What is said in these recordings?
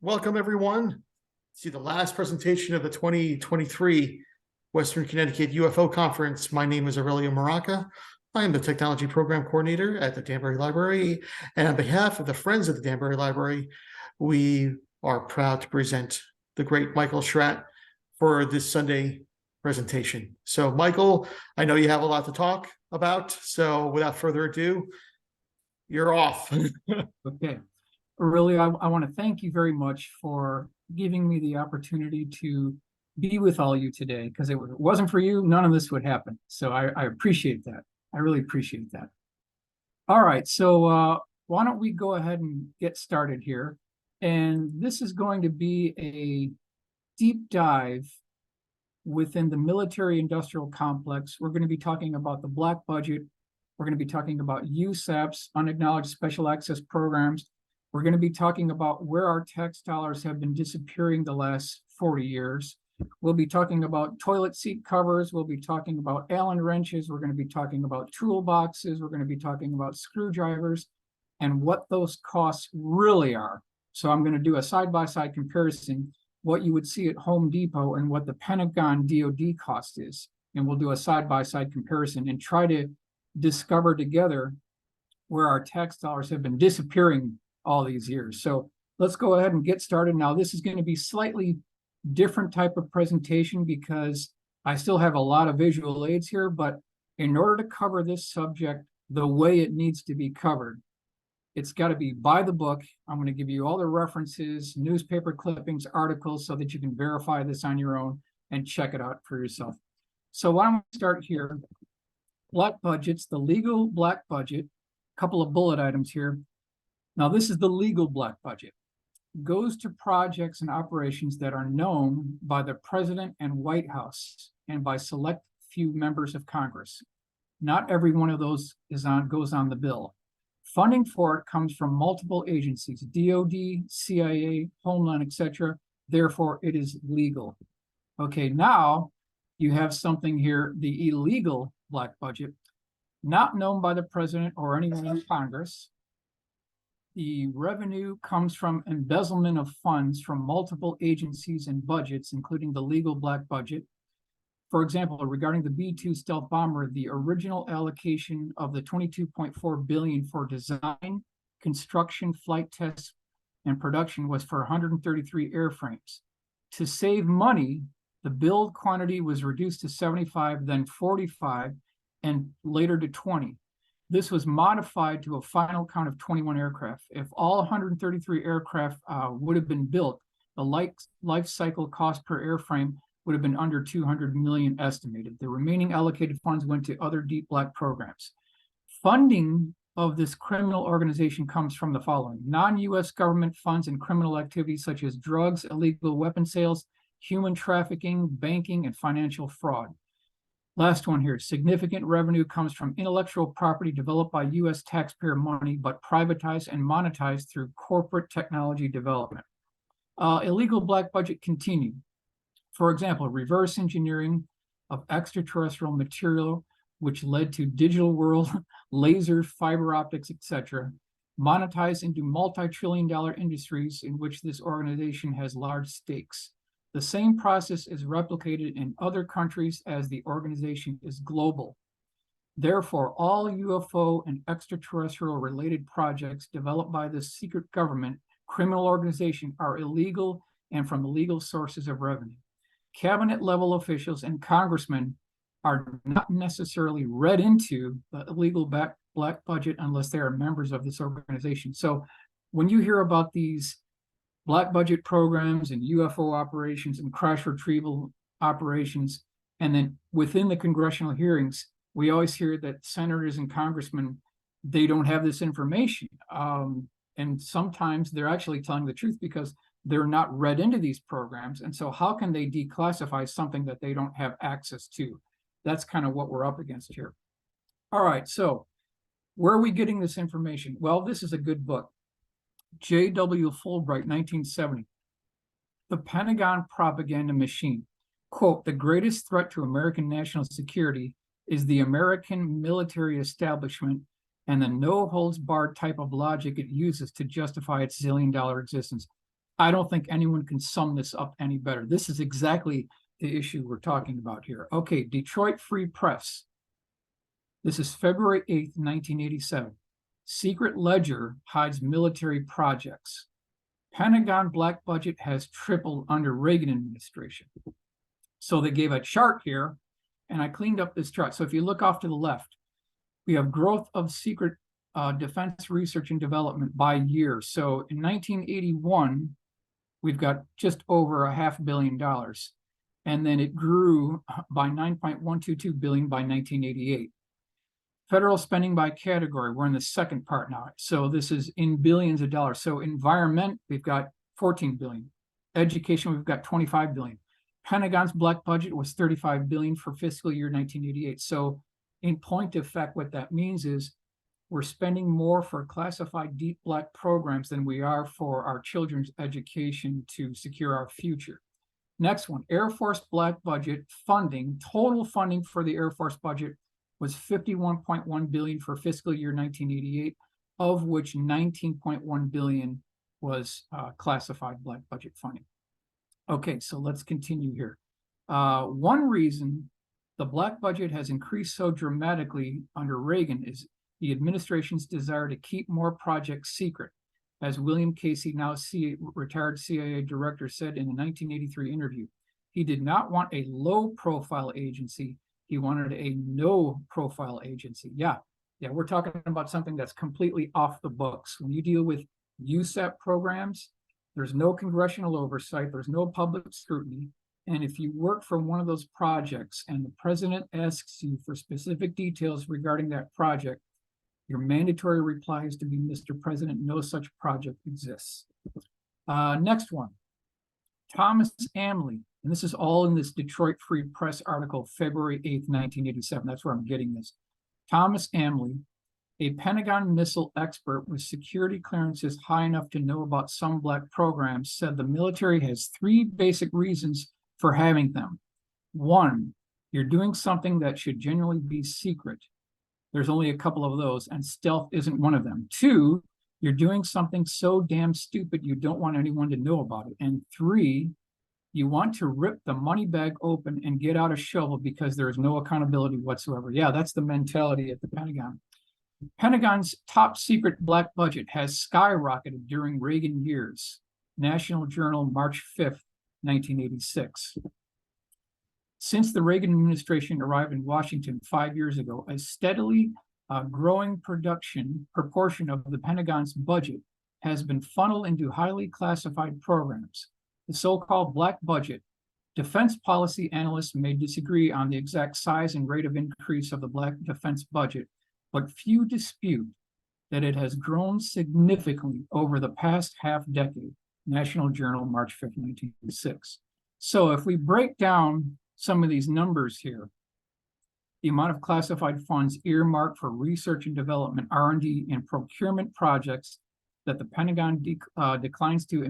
Welcome, everyone, to the last presentation of the 2023 Western Connecticut UFO Conference. My name is Aurelio Muraca. I am the Technology Program Coordinator at the Danbury Library, and on behalf of the Friends of the Danbury Library, we are proud to present the great Michael Schratt for this Sunday presentation. So, Michael, I know you have a lot to talk about, so without further ado, you're off. Okay. Aurelio, I want to thank you very much for giving me the opportunity to be with all you today, because if it wasn't for you, none of this would happen. So I appreciate that. I really appreciate that. All right, so why don't we go ahead and get started here? And this is going to be a deep dive within the military-industrial complex. We're going to be talking about the black budget. We're going to be talking about USAPs, unacknowledged special access programs. We're going to be talking about where our tax dollars have been disappearing the last 40 years. We'll be talking about toilet seat covers. We'll be talking about Allen wrenches. We're going to be talking about toolboxes. We're going to be talking about screwdrivers and what those costs really are. So I'm going to do a side-by-side comparison, what you would see at Home Depot and what the Pentagon DoD cost is. And we'll do a side-by-side comparison and try to discover together where our tax dollars have been disappearing all these years. So let's go ahead and get started. Now, this is going to be slightly different type of presentation because I still have a lot of visual aids here, but in order to cover this subject the way it needs to be covered, it's got to be by the book. I'm going to give you all the references, newspaper clippings, articles, so that you can verify this on your own and check it out for yourself. So why don't we start here? Black budgets, the legal black budget, a couple of bullet items here. Now, this is the legal black budget. It goes to projects and operations that are known by the President and White House and by select few members of Congress. Not every one of those goes on the bill. Funding for it comes from multiple agencies, DoD, CIA, Homeland, etc. Therefore, it is legal. Okay, now you have something here, the illegal black budget, not known by the president or anyone in Congress. The revenue comes from embezzlement of funds from multiple agencies and budgets, including the legal black budget. For example, regarding the B-2 stealth bomber, the original allocation of the $22.4 billion for design, construction, flight tests, and production was for 133 airframes. To save money, the build quantity was reduced to 75, then 45, and later to 20. This was modified to a final count of 21 aircraft. If all 133 aircraft would have been built, the life cycle cost per airframe would have been under 200 million estimated. The remaining allocated funds went to other deep black programs. Funding of this criminal organization comes from the following: non-U.S. government funds and criminal activities such as drugs, illegal weapon sales, human trafficking, banking, and financial fraud. Last one here, significant revenue comes from intellectual property developed by U.S. taxpayer money, but privatized and monetized through corporate technology development. Illegal black budget continued. For example, reverse engineering of extraterrestrial material, which led to digital world, lasers, fiber optics, etc., monetized into multi-trillion-dollar industries in which this organization has large stakes. The same process is replicated in other countries as the organization is global. Therefore, all UFO and extraterrestrial related projects developed by this secret government criminal organization are illegal and from legal sources of revenue. Cabinet level officials and congressmen are not necessarily read into the illegal black budget unless they are members of this organization. So when you hear about these black budget programs and UFO operations and crash retrieval operations, and then within the congressional hearings, we always hear that senators and congressmen, they don't have this information. And sometimes they're actually telling the truth because they're not read into these programs. And so how can they declassify something that they don't have access to? That's kind of what we're up against here. All right, so where are we getting this information? Well, this is a good book. J.W. Fulbright, 1970. The Pentagon Propaganda Machine. Quote, the greatest threat to American national security is the American military establishment and the no-holds-barred type of logic it uses to justify its zillion-dollar existence. I don't think anyone can sum this up any better. This is exactly the issue we're talking about here. Okay, Detroit Free Press. This is February 8th, 1987. Secret ledger hides military projects. Pentagon black budget has tripled under Reagan administration. So they gave a chart here, and I cleaned up this chart. So if you look off to the left, we have growth of secret defense research and development by year. So in 1981, we've got just over $500 million. And then it grew by 9.122 billion by 1988. Federal spending by category, we're in the second part now. So this is in billions of dollars. So environment, we've got 14 billion. Education, we've got 25 billion. Pentagon's black budget was 35 billion for fiscal year 1988. So in point of fact, what that means is we're spending more for classified deep black programs than we are for our children's education to secure our future. Next one, Air Force black budget funding, total funding for the Air Force budget was 51.1 billion for fiscal year 1988, of which 19.1 billion was classified black budget funding. Okay, so let's continue here. One reason the black budget has increased so dramatically under Reagan is the administration's desire to keep more projects secret. As William Casey, now retired CIA director, said in a 1983 interview, he did not want a low-profile agency. He wanted a no-profile agency. Yeah, we're talking about something that's completely off the books. When you deal with USAP programs, there's no congressional oversight, there's no public scrutiny. And if you work for one of those projects and the president asks you for specific details regarding that project, your mandatory reply is to be, Mr. President, no such project exists. Next one, Thomas Amley. And this is all in this Detroit Free Press article, February 8th, 1987. That's where I'm getting this. Thomas Amley, a Pentagon missile expert with security clearances high enough to know about some black programs, said the military has three basic reasons for having them. One, you're doing something that should generally be secret. There's only a couple of those, and stealth isn't one of them. Two, you're doing something so damn stupid you don't want anyone to know about it. And three, you want to rip the money bag open and get out a shovel because there is no accountability whatsoever. Yeah, that's the mentality at the Pentagon. Pentagon's top secret black budget has skyrocketed during Reagan years. National Journal, March 5th, 1986. Since the Reagan administration arrived in Washington 5 years ago, a steadily growing proportion of the Pentagon's budget has been funneled into highly classified programs. The so-called black budget. Defense policy analysts may disagree on the exact size and rate of increase of the black defense budget, but few dispute that it has grown significantly over the past half decade. National Journal, March 5th, 1986. So if we break down some of these numbers here, the amount of classified funds earmarked for research and development, R&D, and procurement projects that the Pentagon declines to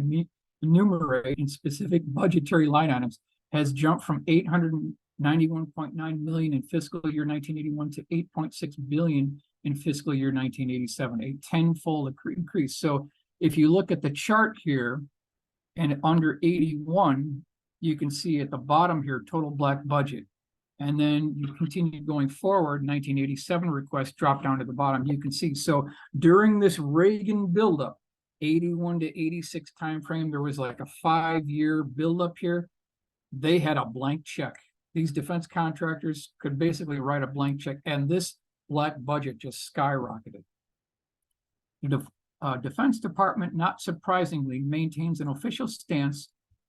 enumerate in specific budgetary line items has jumped from 891.9 million in fiscal year 1981 to 8.6 billion in fiscal year 1987, a tenfold increase. So if you look at the chart here and under 81, you can see at the bottom here, total black budget. And then you continue going forward, 1987 request drop down to the bottom. You can see, so during this Reagan buildup, 81 to 86 timeframe, there was like a 5-year buildup here. They had a blank check. These defense contractors could basically write a blank check, and this black budget just skyrocketed. The Defense Department, not surprisingly, maintains an official stance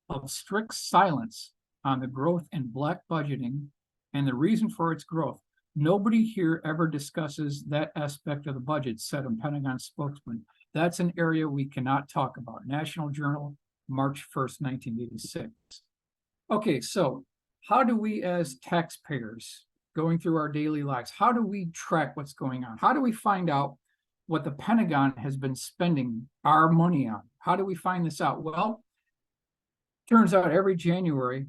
of strict silence on the growth in black budgeting and the reason for its growth. Nobody here ever discusses that aspect of the budget, said a Pentagon spokesman. That's an area we cannot talk about. National Journal, March 1st, 1986. Okay, so how do we as taxpayers going through our daily lives, how do we track what's going on? How do we find out what the Pentagon has been spending our money on? How do we find this out? Well, turns out every January,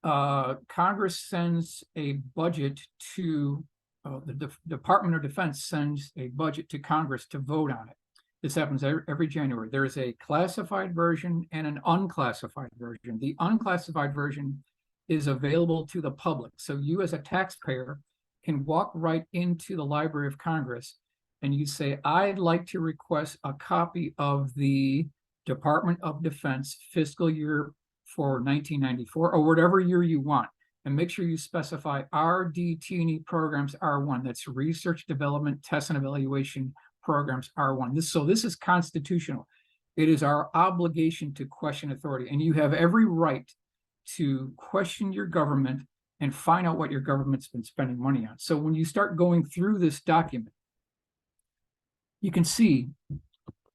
Congress sends a budget to, the Department of Defense sends a budget to Congress to vote on it. This happens every January. There is a classified version and an unclassified version. The unclassified version is available to the public. So you as a taxpayer can walk right into the Library of Congress and you say, I'd like to request a copy of the Department of Defense fiscal year for 1994 or whatever year you want. And make sure you specify RDT&E programs R1. That's Research, Development, Test, and Evaluation programs R1. So this is constitutional. It is our obligation to question authority. And you have every right to question your government and find out what your government's been spending money on. So when you start going through this document, you can see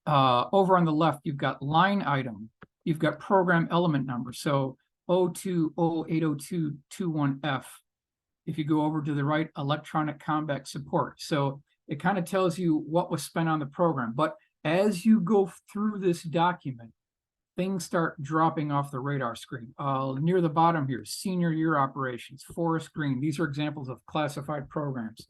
over on the left, you've got line item, you've got program element number. So 020802221F. If you go over to the right, electronic combat support. So it kind of tells you what was spent on the program. But as you go through this document, things start dropping off the radar screen. Near the bottom here, senior year operations, forest green. These are examples of classified programs.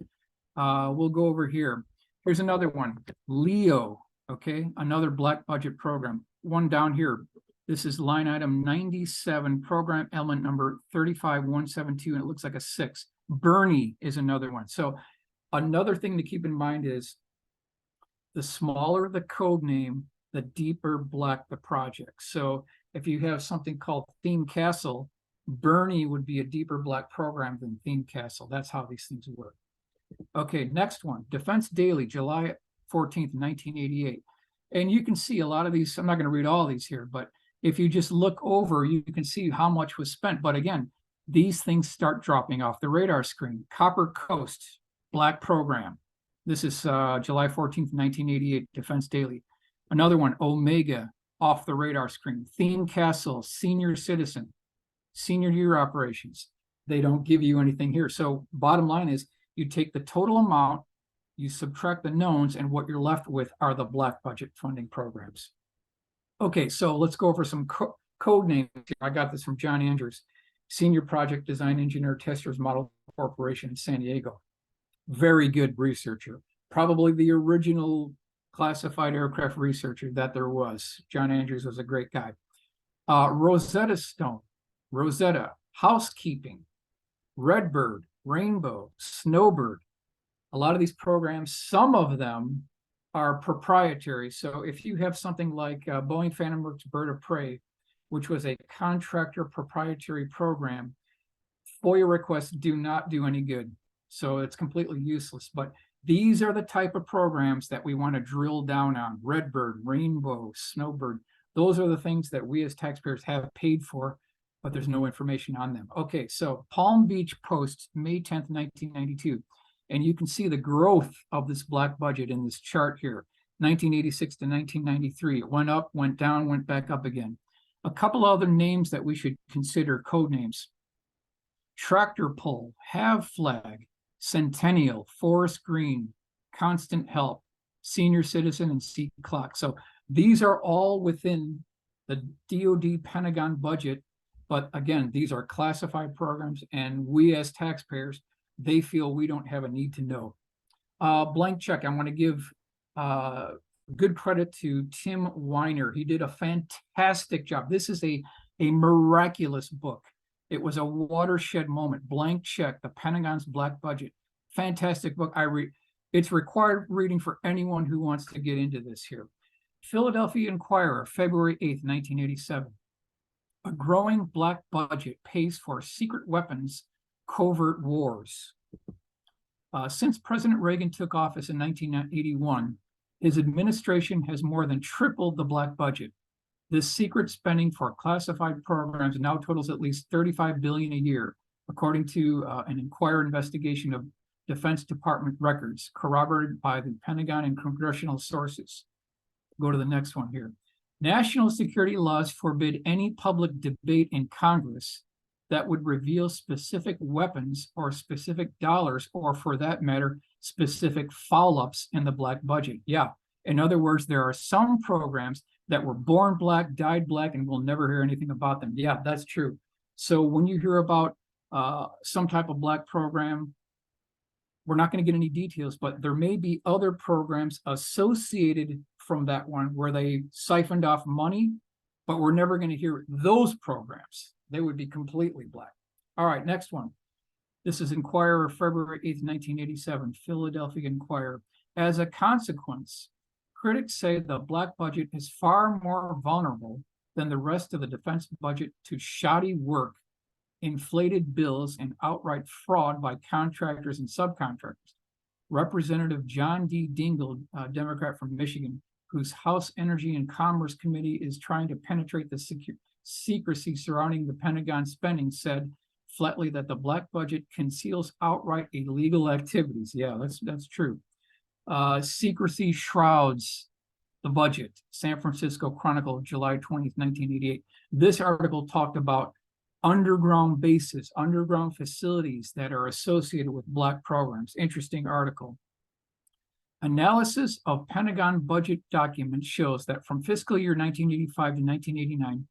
We'll go over here. Here's another one, Leo, okay? Another black budget program. One down here, this is line item 97, program element number 35172, and it looks like a 6. Bernie is another one. So another thing to keep in mind is the smaller the code name, the deeper black the project. So if you have something called Theme Castle, Bernie would be a deeper black program than Theme Castle. That's how these things work. Okay, next one, Defense Daily, July 14th, 1988. And you can see a lot of these, I'm not going to read all these here, but if you just look over, you can see how much was spent. But again, these things start dropping off the radar screen. Copper Coast, black program. This is July 14th, 1988, Defense Daily. Another one, Omega, off the radar screen. Theme Castle, senior citizen, senior year operations. They don't give you anything here. So bottom line is you take the total amount, you subtract the knowns, and what you're left with are the black budget funding programs. Okay, so let's go over some code names here. I got this from John Andrews, Senior Project Design Engineer, Testers Model Corporation in San Diego. Very good researcher. Probably the original classified aircraft researcher that there was. John Andrews was a great guy. Rosetta Stone, Rosetta, Housekeeping, Redbird, Rainbow, Snowbird. A lot of these programs, some of them are proprietary. So if you have something like Boeing Phantom Works Bird of Prey, which was a contractor proprietary program, FOIA requests do not do any good. So it's completely useless. But these are the type of programs that we want to drill down on. Redbird, Rainbow, Snowbird. Those are the things that we as taxpayers have paid for, but there's no information on them. Okay, so Palm Beach Post, May 10th, 1992. And you can see the growth of this black budget in this chart here, 1986 to 1993. It went up, went down, went back up again. A couple other names that we should consider, code names. Tractor Pull, Have Flag, Centennial, Forest Green, Constant Help, Senior Citizen, and Seat Clock. So these are all within the DoD Pentagon budget. But again, these are classified programs, and we as taxpayers, they feel we don't have a need to know. Blank check. I want to give good credit to Tim Weiner. He did a fantastic job. This is a miraculous book. It was a watershed moment. Blank check, the Pentagon's black budget. Fantastic book. It's required reading for anyone who wants to get into this here. Philadelphia Inquirer, February 8th, 1987. A growing black budget pays for secret weapons, covert wars. Since President Reagan took office in 1981, his administration has more than tripled the black budget. This secret spending for classified programs now totals at least $35 billion a year, according to an Inquirer investigation of Defense Department records, corroborated by the Pentagon and congressional sources. Go to the next one here. National security laws forbid any public debate in Congress that would reveal specific weapons or specific dollars, or for that matter, specific foul-ups in the black budget. Yeah, in other words, there are some programs that were born black, died black, and we'll never hear anything about them. Yeah, that's true. So when you hear about some type of black program, we're not going to get any details, but there may be other programs associated from that one where they siphoned off money, but we're never going to hear those programs. They would be completely black. All right, next one. This is Inquirer, February 8th, 1987, Philadelphia Inquirer. As a consequence, critics say the black budget is far more vulnerable than the rest of the defense budget to shoddy work, inflated bills, and outright fraud by contractors and subcontractors. Representative John D. Dingell, a Democrat from Michigan, whose House Energy and Commerce Committee is trying to penetrate the secrecy surrounding the Pentagon spending, said flatly that the black budget conceals outright illegal activities. Yeah, that's true. Secrecy shrouds the budget. San Francisco Chronicle, July 20th, 1988. This article talked about underground bases, underground facilities that are associated with black programs. Interesting article. Analysis of Pentagon budget documents shows that from fiscal year 1985 to 1989,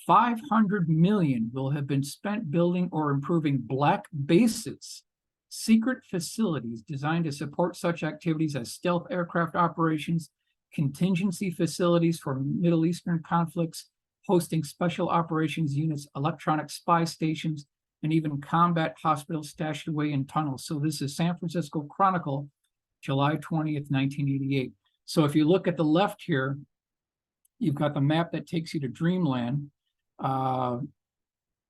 $500 million will have been spent building or improving black bases, secret facilities designed to support such activities as stealth aircraft operations, contingency facilities for Middle Eastern conflicts, hosting special operations units, electronic spy stations, and even combat hospitals stashed away in tunnels. So this is San Francisco Chronicle, July 20th, 1988. So if you look at the left here, you've got the map that takes you to Dreamland,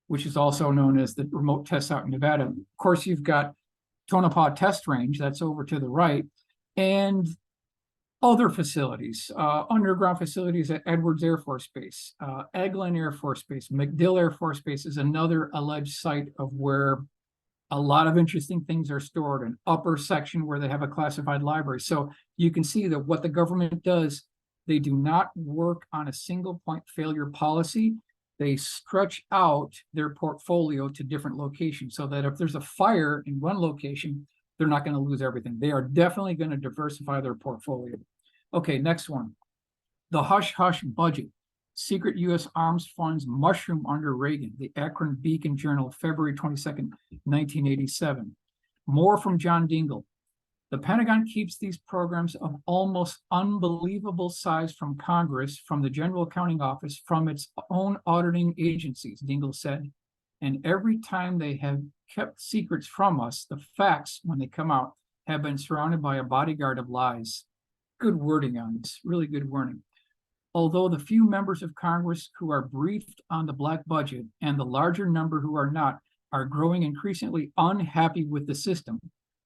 which is also known as the remote tests out in Nevada. Of course, you've got Tonopah Test Range, that's over to the right, and other facilities, underground facilities at Edwards Air Force Base, Eglin Air Force Base, MacDill Air Force Base is another alleged site of where a lot of interesting things are stored, an upper section where they have a classified library. So you can see that what the government does, they do not work on a single point failure policy. They stretch out their portfolio to different locations so that if there's a fire in one location, they're not going to lose everything. They are definitely going to diversify their portfolio. Okay, next one. The hush-hush budget. Secret U.S. arms funds mushroom under Reagan. The Akron Beacon Journal, February 22nd, 1987. More from John Dingell. The Pentagon keeps these programs of almost unbelievable size from Congress, from the General Accounting Office, from its own auditing agencies, Dingell said. And every time they have kept secrets from us, the facts, when they come out, have been surrounded by a bodyguard of lies. Good wording on this, really good wording. Although the few members of Congress who are briefed on the black budget and the larger number who are not are growing increasingly unhappy with the system,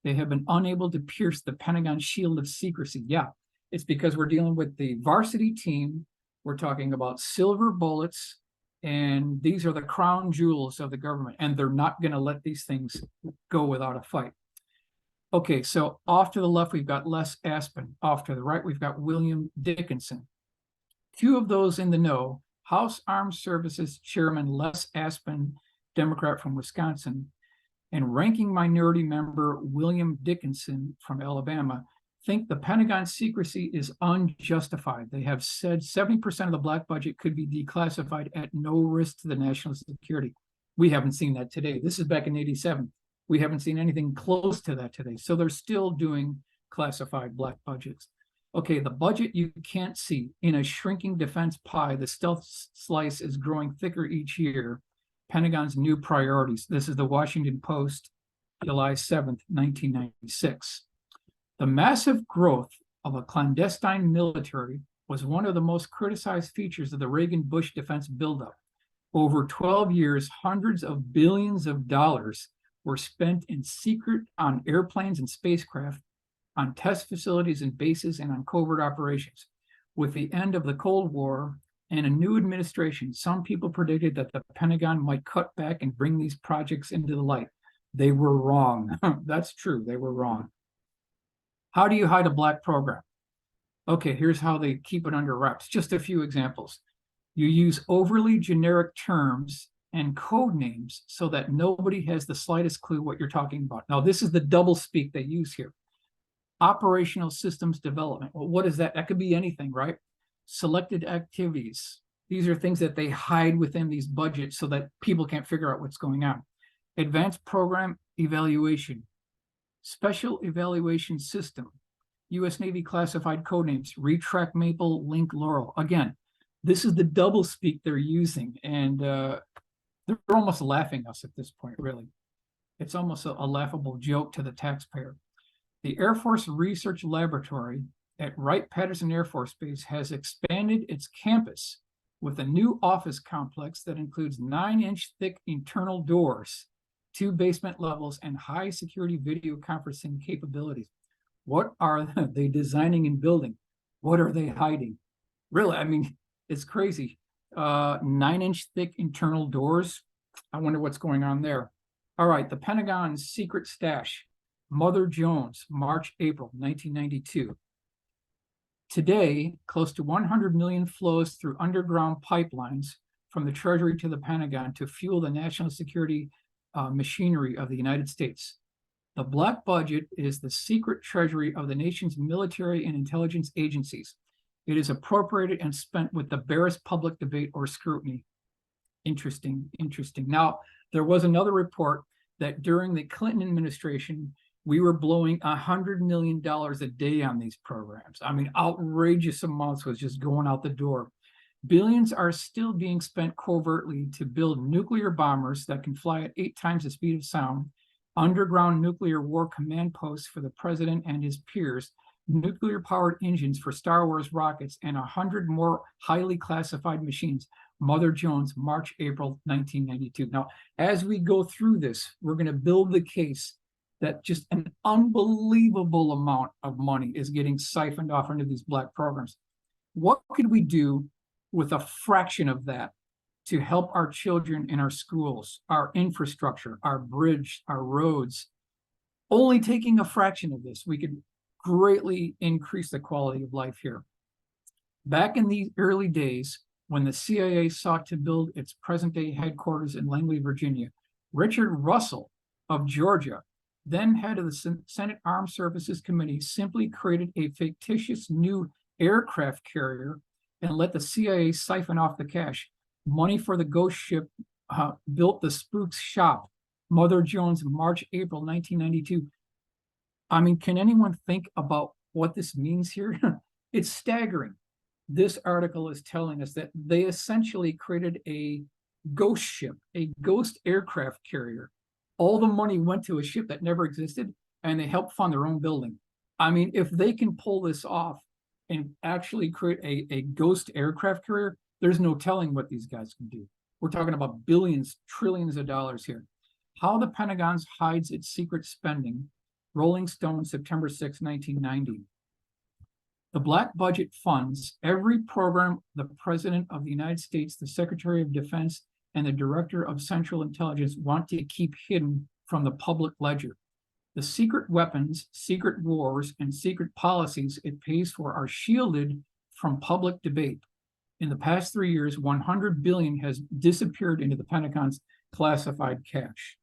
they have been unable to pierce the Pentagon shield of secrecy. Yeah, it's because we're dealing with the varsity team. We're talking about silver bullets, and these are the crown jewels of the government, and they're not going to let these things go without a fight. Okay, so off to the left, we've got Les Aspin. Off to the right, we've got William Dickinson. Two of those in the know, House Armed Services Chairman Les Aspin, Democrat from Wisconsin, and ranking minority member William Dickinson from Alabama think the Pentagon secrecy is unjustified. They have said 70% of the black budget could be declassified at no risk to the national security. We haven't seen that today. This is back in '87. We haven't seen anything close to that today. So they're still doing classified black budgets. Okay, the budget you can't see. In a shrinking defense pie, the stealth slice is growing thicker each year. Pentagon's new priorities. This is the Washington Post, July 7th, 1996. The massive growth of a clandestine military was one of the most criticized features of the Reagan-Bush defense buildup. Over 12 years, hundreds of billions of dollars were spent in secret on airplanes and spacecraft, on test facilities and bases, and on covert operations. With the end of the Cold War and a new administration, some people predicted that the Pentagon might cut back and bring these projects into the light. They were wrong. That's true. They were wrong. How do you hide a black program? Okay, here's how they keep it under wraps. Just a few examples. You use overly generic terms and code names so that nobody has the slightest clue what you're talking about. Now, this is the double speak they use here. Operational systems development. Well, what is that? That could be anything, right? Selected activities. These are things that they hide within these budgets so that people can't figure out what's going on. Advanced program evaluation. Special evaluation system. U.S. Navy classified code names, Retract Maple, Link Laurel. Again, this is the double speak they're using, and they're almost laughing us at this point, really. It's almost a laughable joke to the taxpayer. The Air Force Research Laboratory at Wright-Patterson Air Force Base has expanded its campus with a new office complex that includes 9-inch thick internal doors, 2 basement levels, and high security video conferencing capabilities. What are they designing and building? What are they hiding? Really, I mean, it's crazy. 9-inch thick internal doors. I wonder what's going on there. All right, the Pentagon's secret stash, Mother Jones, March, April, 1992. Today, close to 100 million flows through underground pipelines from the Treasury to the Pentagon to fuel the national security machinery of the United States. The black budget is the secret treasury of the nation's military and intelligence agencies. It is appropriated and spent with the barest public debate or scrutiny. Interesting, interesting. Now, there was another report that during the Clinton administration, we were blowing $100 million a day on these programs. I mean, outrageous amounts was just going out the door. Billions are still being spent covertly to build nuclear bombers that can fly at 8 times the speed of sound, underground nuclear war command posts for the president and his peers, nuclear-powered engines for Star Wars rockets, and 100 more highly classified machines. Mother Jones, March, April, 1992. Now, as we go through this, we're going to build the case that just an unbelievable amount of money is getting siphoned off into these black programs. What could we do with a fraction of that to help our children in our schools, our infrastructure, our bridge, our roads? Only taking a fraction of this, we could greatly increase the quality of life here. Back in the early days, when the CIA sought to build its present-day headquarters in Langley, Virginia, Richard Russell of Georgia, then head of the Senate Armed Services Committee, simply created a fictitious new aircraft carrier and let the CIA siphon off the cash. Money for the ghost ship built the spook's shop. Mother Jones, March, April, 1992. I mean, can anyone think about what this means here? It's staggering. This article is telling us that they essentially created a ghost ship, a ghost aircraft carrier. All the money went to a ship that never existed, and they helped fund their own building. I mean, if they can pull this off and actually create a ghost aircraft carrier, there's no telling what these guys can do. We're talking about billions, trillions of dollars here. How the Pentagon hides its secret spending. Rolling Stone, September 6, 1990. The black budget funds every program the President of the United States, the Secretary of Defense, and the Director of Central Intelligence want to keep hidden from the public ledger. The secret weapons, secret wars, and secret policies it pays for are shielded from public debate. In the past 3 years, $100 billion has disappeared into the Pentagon's classified cash.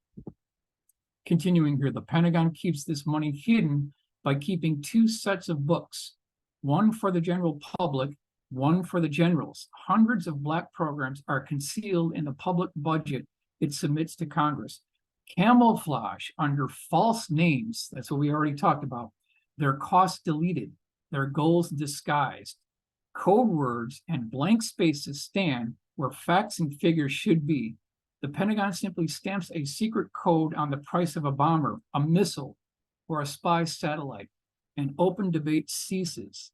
Continuing here, the Pentagon keeps this money hidden by keeping 2 sets of books, one for the general public, one for the generals. Hundreds of black programs are concealed in the public budget it submits to Congress. Camouflage under false names, that's what we already talked about. Their costs deleted, their goals disguised. Code words and blank spaces stand where facts and figures should be. The Pentagon simply stamps a secret code on the price of a bomber, a missile, or a spy satellite, and open debate ceases.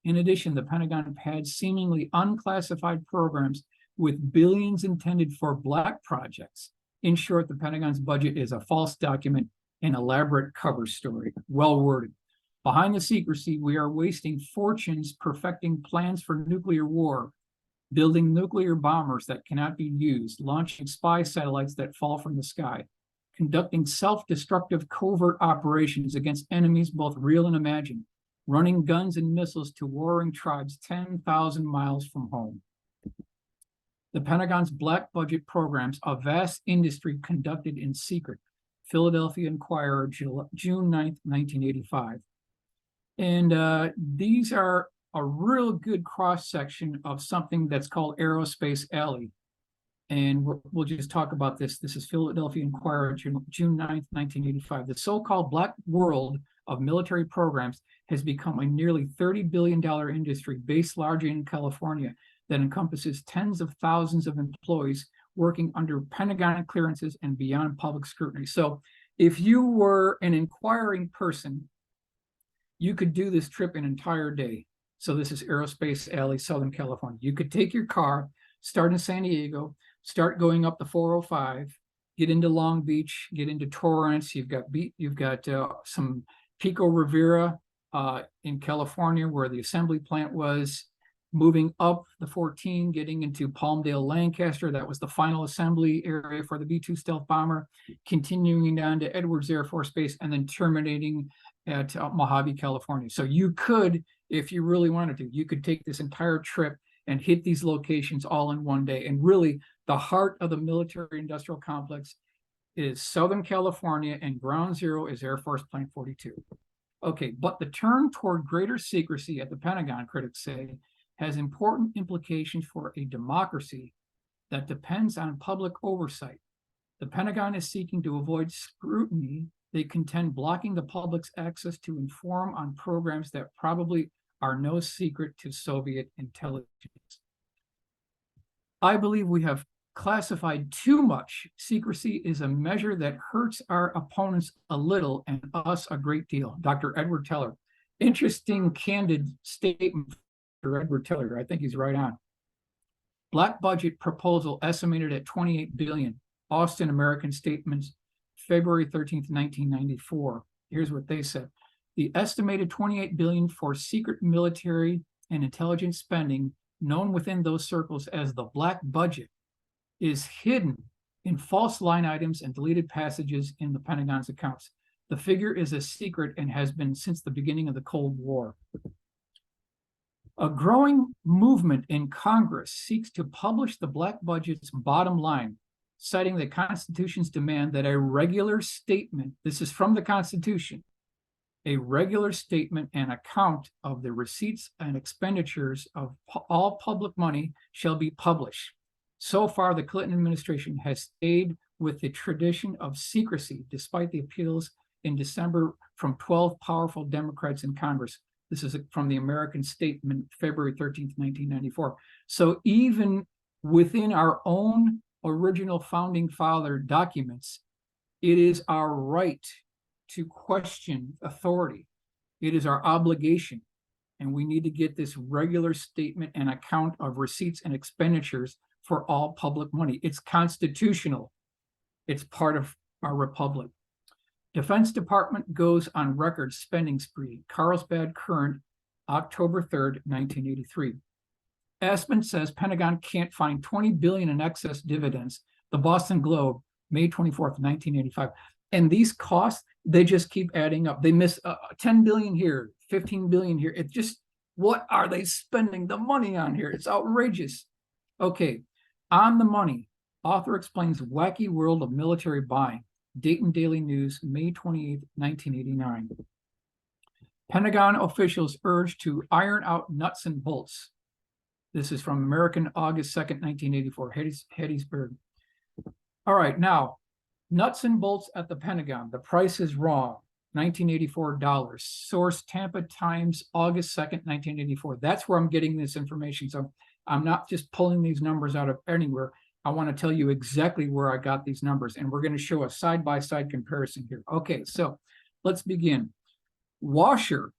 In addition, the Pentagon pads seemingly unclassified programs with billions intended for black projects. In short, the Pentagon's budget is a false document, an elaborate cover story. Well worded. Behind the secrecy, we are wasting fortunes perfecting plans for nuclear war, building nuclear bombers that cannot be used, launching spy satellites that fall from the sky, conducting self-destructive covert operations against enemies both real and imagined, running guns and missiles to warring tribes 10,000 miles from home. The Pentagon's black budget programs, a vast industry conducted in secret. Philadelphia Inquirer, June 9th, 1985. And these are a real good cross-section of something that's called Aerospace Alley. And we'll just talk about this. This is Philadelphia Inquirer, June 9th, 1985. The so-called black world of military programs has become a nearly $30 billion industry based largely in California that encompasses tens of thousands of employees working under Pentagon clearances and beyond public scrutiny. So if you were an inquiring person, you could do this trip an entire day. So this is Aerospace Alley, Southern California. You could take your car, start in San Diego, start going up the 405, get into Long Beach, get into Torrance. You've got some Pico Rivera in California, where the assembly plant was. Moving up the 14, getting into Palmdale, Lancaster. That was the final assembly area for the B-2 stealth bomber. Continuing down to Edwards Air Force Base, and then terminating at Mojave, California. So you could, if you really wanted to, you could take this entire trip and hit these locations all in one day. And really, the heart of the military industrial complex is Southern California, and ground zero is Air Force Plant 42. Okay, but the turn toward greater secrecy at the Pentagon, critics say, has important implications for a democracy that depends on public oversight. The Pentagon is seeking to avoid scrutiny. They contend blocking the public's access to inform on programs that probably are no secret to Soviet intelligence. I believe we have classified too much. Secrecy is a measure that hurts our opponents a little and us a great deal. Dr. Edward Teller. Interesting, candid statement for Edward Teller. I think he's right on. Black budget proposal estimated at $28 billion. Austin American Statements, February 13th, 1994. Here's what they said. The estimated $28 billion for secret military and intelligence spending, known within those circles as the black budget, is hidden in false line items and deleted passages in the Pentagon's accounts. The figure is a secret and has been since the beginning of the Cold War. A growing movement in Congress seeks to publish the black budget's bottom line, citing the Constitution's demand that a regular statement, this is from the Constitution, a regular statement and account of the receipts and expenditures of all public money shall be published. So far, the Clinton administration has stayed with the tradition of secrecy, despite the appeals in December from 12 powerful Democrats in Congress. This is from the American Statement, February 13th, 1994. So even within our own original founding father documents, it is our right to question authority. It is our obligation. And we need to get this regular statement and account of receipts and expenditures for all public money. It's constitutional. It's part of our republic. Defense Department goes on record spending spree. Carlsbad Current, October 3rd, 1983. Aspen says Pentagon can't find $20 billion in excess dividends. The Boston Globe, May 24th, 1985. And these costs, they just keep adding up. They miss 10 billion here, 15 billion here. It just, what are they spending the money on here? It's outrageous. Okay, on the money, author explains wacky world of military buying. Dayton Daily News, May 28, 1989. Pentagon officials urged to iron out nuts and bolts. This is from American, August 2nd, 1984, Gettysburg. All right, now, nuts and bolts at the Pentagon. The price is wrong, $1984. Source, Tampa Times, August 2nd, 1984. That's where I'm getting this information. So I'm not just pulling these numbers out of anywhere. I want to tell you exactly where I got these numbers, and we're going to show a side-by-side comparison here. Okay, so let's begin. Washer,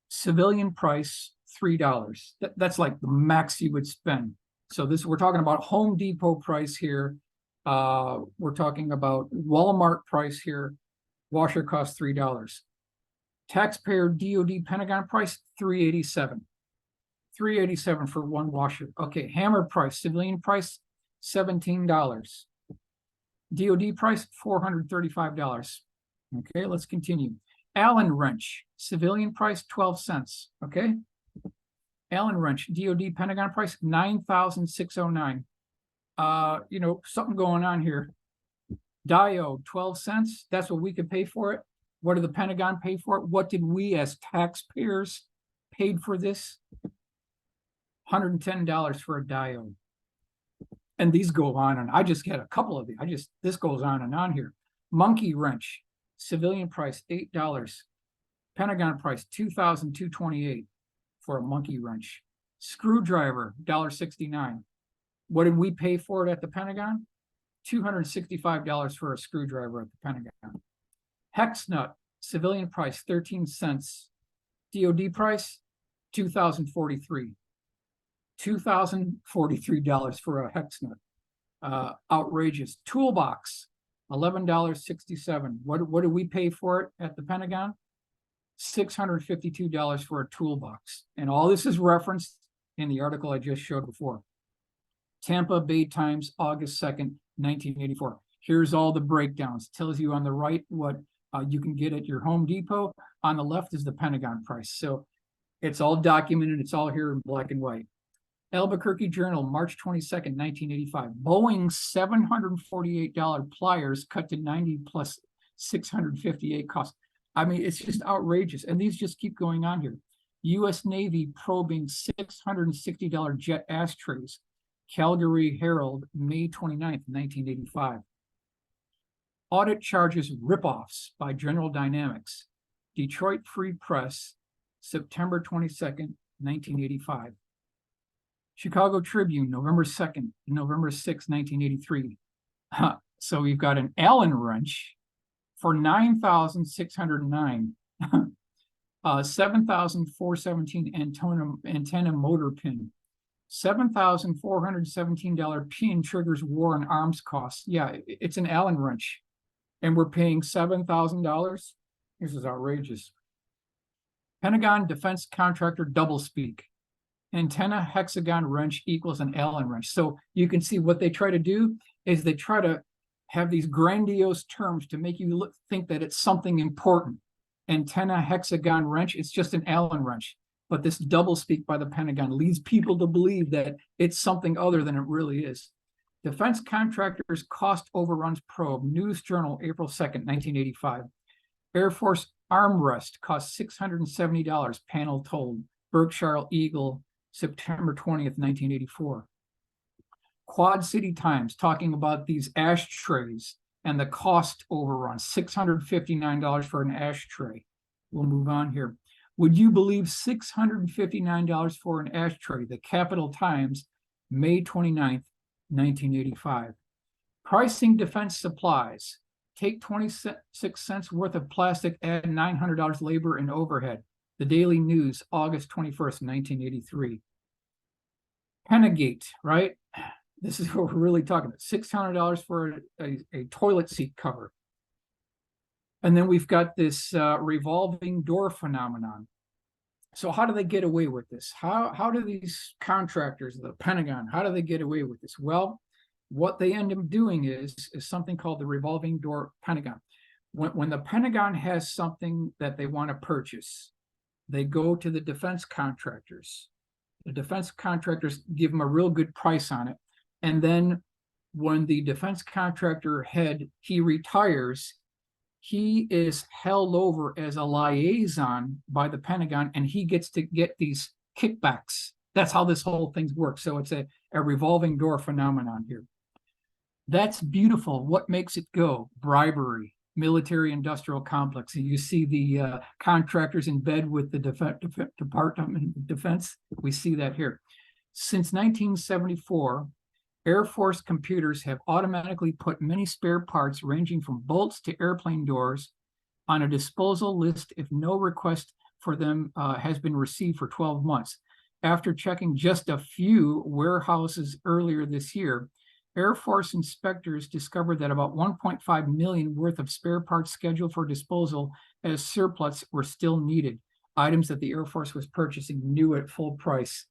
civilian price, $3. That's like the max you would spend. So this, we're talking about Home Depot price here. We're talking about Walmart price here. Washer costs $3. Taxpayer DoD Pentagon price, $387. $387 for one washer. Okay, hammer price, civilian price, $17. DoD price, $435. Okay, let's continue. Allen wrench, civilian price, 12 cents. Okay. Allen wrench, DoD Pentagon price, $9,609. You know, something going on here. Diode, 12 cents. That's what we could pay for it. What did the Pentagon pay for it? What did we as taxpayers paid for this? $110 for a diode. And these go on, and I just get a couple of these. This goes on and on here. Monkey wrench, civilian price, $8. Pentagon price $2,228 for a monkey wrench. Screwdriver, $1.69. What did we pay for it at the Pentagon? $265 for a screwdriver at the Pentagon. Hex nut, civilian price 13 cents. DoD price $2,043. $2,043 for a hex nut. Outrageous. Toolbox, $11.67. What did we pay for it at the Pentagon? $652 for a toolbox. And all this is referenced in the article I just showed before. Tampa Bay Times, August 2nd, 1984. Here's all the breakdowns. Tells you on the right what you can get at your Home Depot. On the left is the Pentagon price. So it's all documented. It's all here in black and white. Albuquerque Journal, March 22nd, 1985. Boeing $748 pliers cut to 90 plus 658 cost. I mean, it's just outrageous. And these just keep going on here. U.S. Navy probing $660 jet ashtrays. Calgary Herald, May 29th, 1985. Audit charges ripoffs by General Dynamics. Detroit Free Press, September 22nd, 1985. Chicago Tribune, November 2nd, November 6th, 1983. So we've got an Allen wrench for $9,609. 7,417 antenna motor pin. $7,417 pin triggers war and arms costs. Yeah, it's an Allen wrench. And we're paying $7,000. This is outrageous. Pentagon defense contractor doublespeak. Antenna hexagon wrench equals an Allen wrench. So you can see what they try to do is they try to have these grandiose terms to make you think that it's something important. Antenna hexagon wrench, it's just an Allen wrench. But this doublespeak by the Pentagon leads people to believe that it's something other than it really is. Defense contractors cost overruns probe, News Journal, April 2nd, 1985. Air Force armrest cost $670, panel told. Berkshire Eagle, September 20th, 1984. Quad City Times talking about these ashtrays and the cost overrun, $659 for an ashtray. We'll move on here. Would you believe $659 for an ashtray? The Capital Times, May 29th, 1985. Pricing defense supplies. Take 26 cents worth of plastic, add $900 labor and overhead. The Daily News, August 21st, 1983. Pentagate, right? This is what we're really talking about. $600 for a toilet seat cover. And then we've got this revolving door phenomenon. So how do they get away with this? How do these contractors, the Pentagon, how do they get away with this? Well, what they end up doing is something called the revolving door Pentagon. When the Pentagon has something that they want to purchase, they go to the defense contractors. The defense contractors give them a real good price on it. And then when the defense contractor head, he retires, he is held over as a liaison by the Pentagon, and he gets to get these kickbacks. That's how this whole thing works. So it's a revolving door phenomenon here. That's beautiful. What makes it go? Bribery, military industrial complex. And you see the contractors in bed with the Department of Defense. We see that here. Since 1974, Air Force computers have automatically put many spare parts ranging from bolts to airplane doors on a disposal list if no request for them has been received for 12 months. After checking just a few warehouses earlier this year, Air Force inspectors discovered that about 1.5 million worth of spare parts scheduled for disposal as surplus were still needed, items that the Air Force was purchasing new at full price.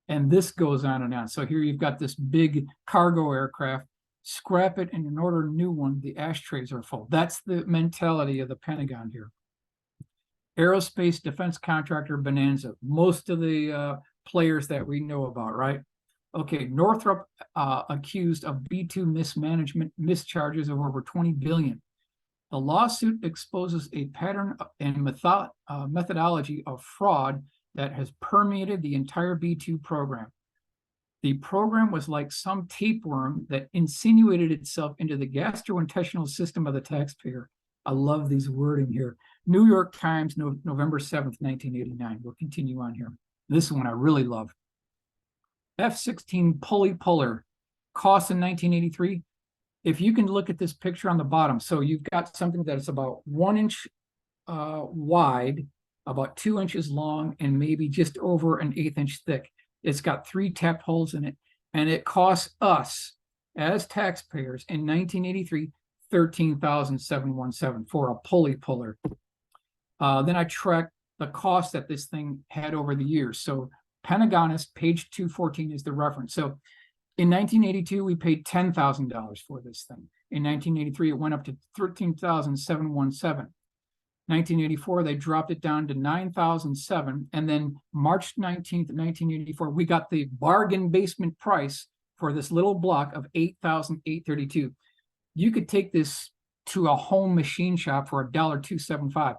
And this goes on and on. So here you've got this big cargo aircraft, scrap it and order a new one, the ashtrays are full. That's the mentality of the Pentagon here. Aerospace defense contractor bonanza, most of the players that we know about, right? Okay, Northrop accused of B-2 mismanagement, mischarges of over $20 billion. The lawsuit exposes a pattern and methodology of fraud that has permeated the entire B-2 program. The program was like some tapeworm that insinuated itself into the gastrointestinal system of the taxpayer. I love these wording here. New York Times, November 7th, 1989. We'll continue on here. This one I really love. F-16 pulley puller cost in 1983. If you can look at this picture on the bottom, so you've got something that's about 1 inch wide, about 2 inches long, and maybe just over an 1/8 inch thick. It's got 3 tapped holes in it, and it costs us as taxpayers in 1983 $13,717 for a pulley puller. Then I tracked the cost that this thing had over the years. So Pentagonist, page 214 is the reference. So in 1982, we paid $10,000 for this thing. In 1983, it went up to $13,717. 1984, they dropped it down to $9,007. And then March 19th, 1984, we got the bargain basement price for this little block of $8,832. You could take this to a home machine shop for $1,275.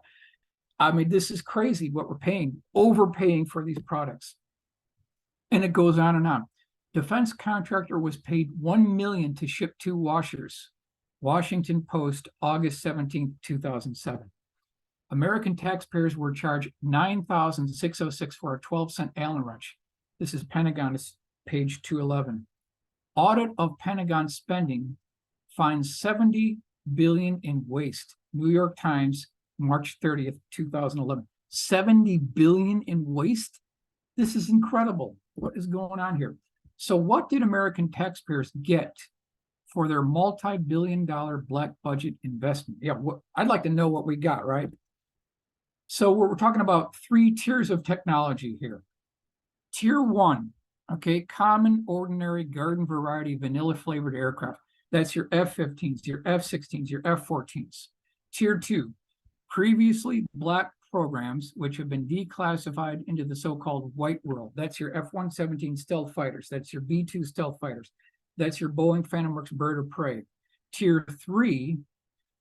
I mean, this is crazy what we're paying, overpaying for these products. And it goes on and on. Defense contractor was paid $1 million to ship 2 washers. Washington Post, August 17th, 2007. American taxpayers were charged $9,606 for a 12-cent Allen wrench. This is Pentagon, page 211. Audit of Pentagon spending finds $70 billion in waste. New York Times, March 30th, 2011. $70 billion in waste? This is incredible. What is going on here? So what did American taxpayers get for their multi-billion-dollar black budget investment? Yeah, I'd like to know what we got, right? So we're talking about 3 tiers of technology here. Tier 1, okay, common, ordinary, garden variety, vanilla flavored aircraft. That's your F-15s, your F-16s, your F-14s. Tier 2, previously black programs which have been declassified into the so-called white world. That's your F-117 stealth fighters. That's your B-2 stealth fighters. That's your Boeing Phantom Works bird of prey. Tier 3,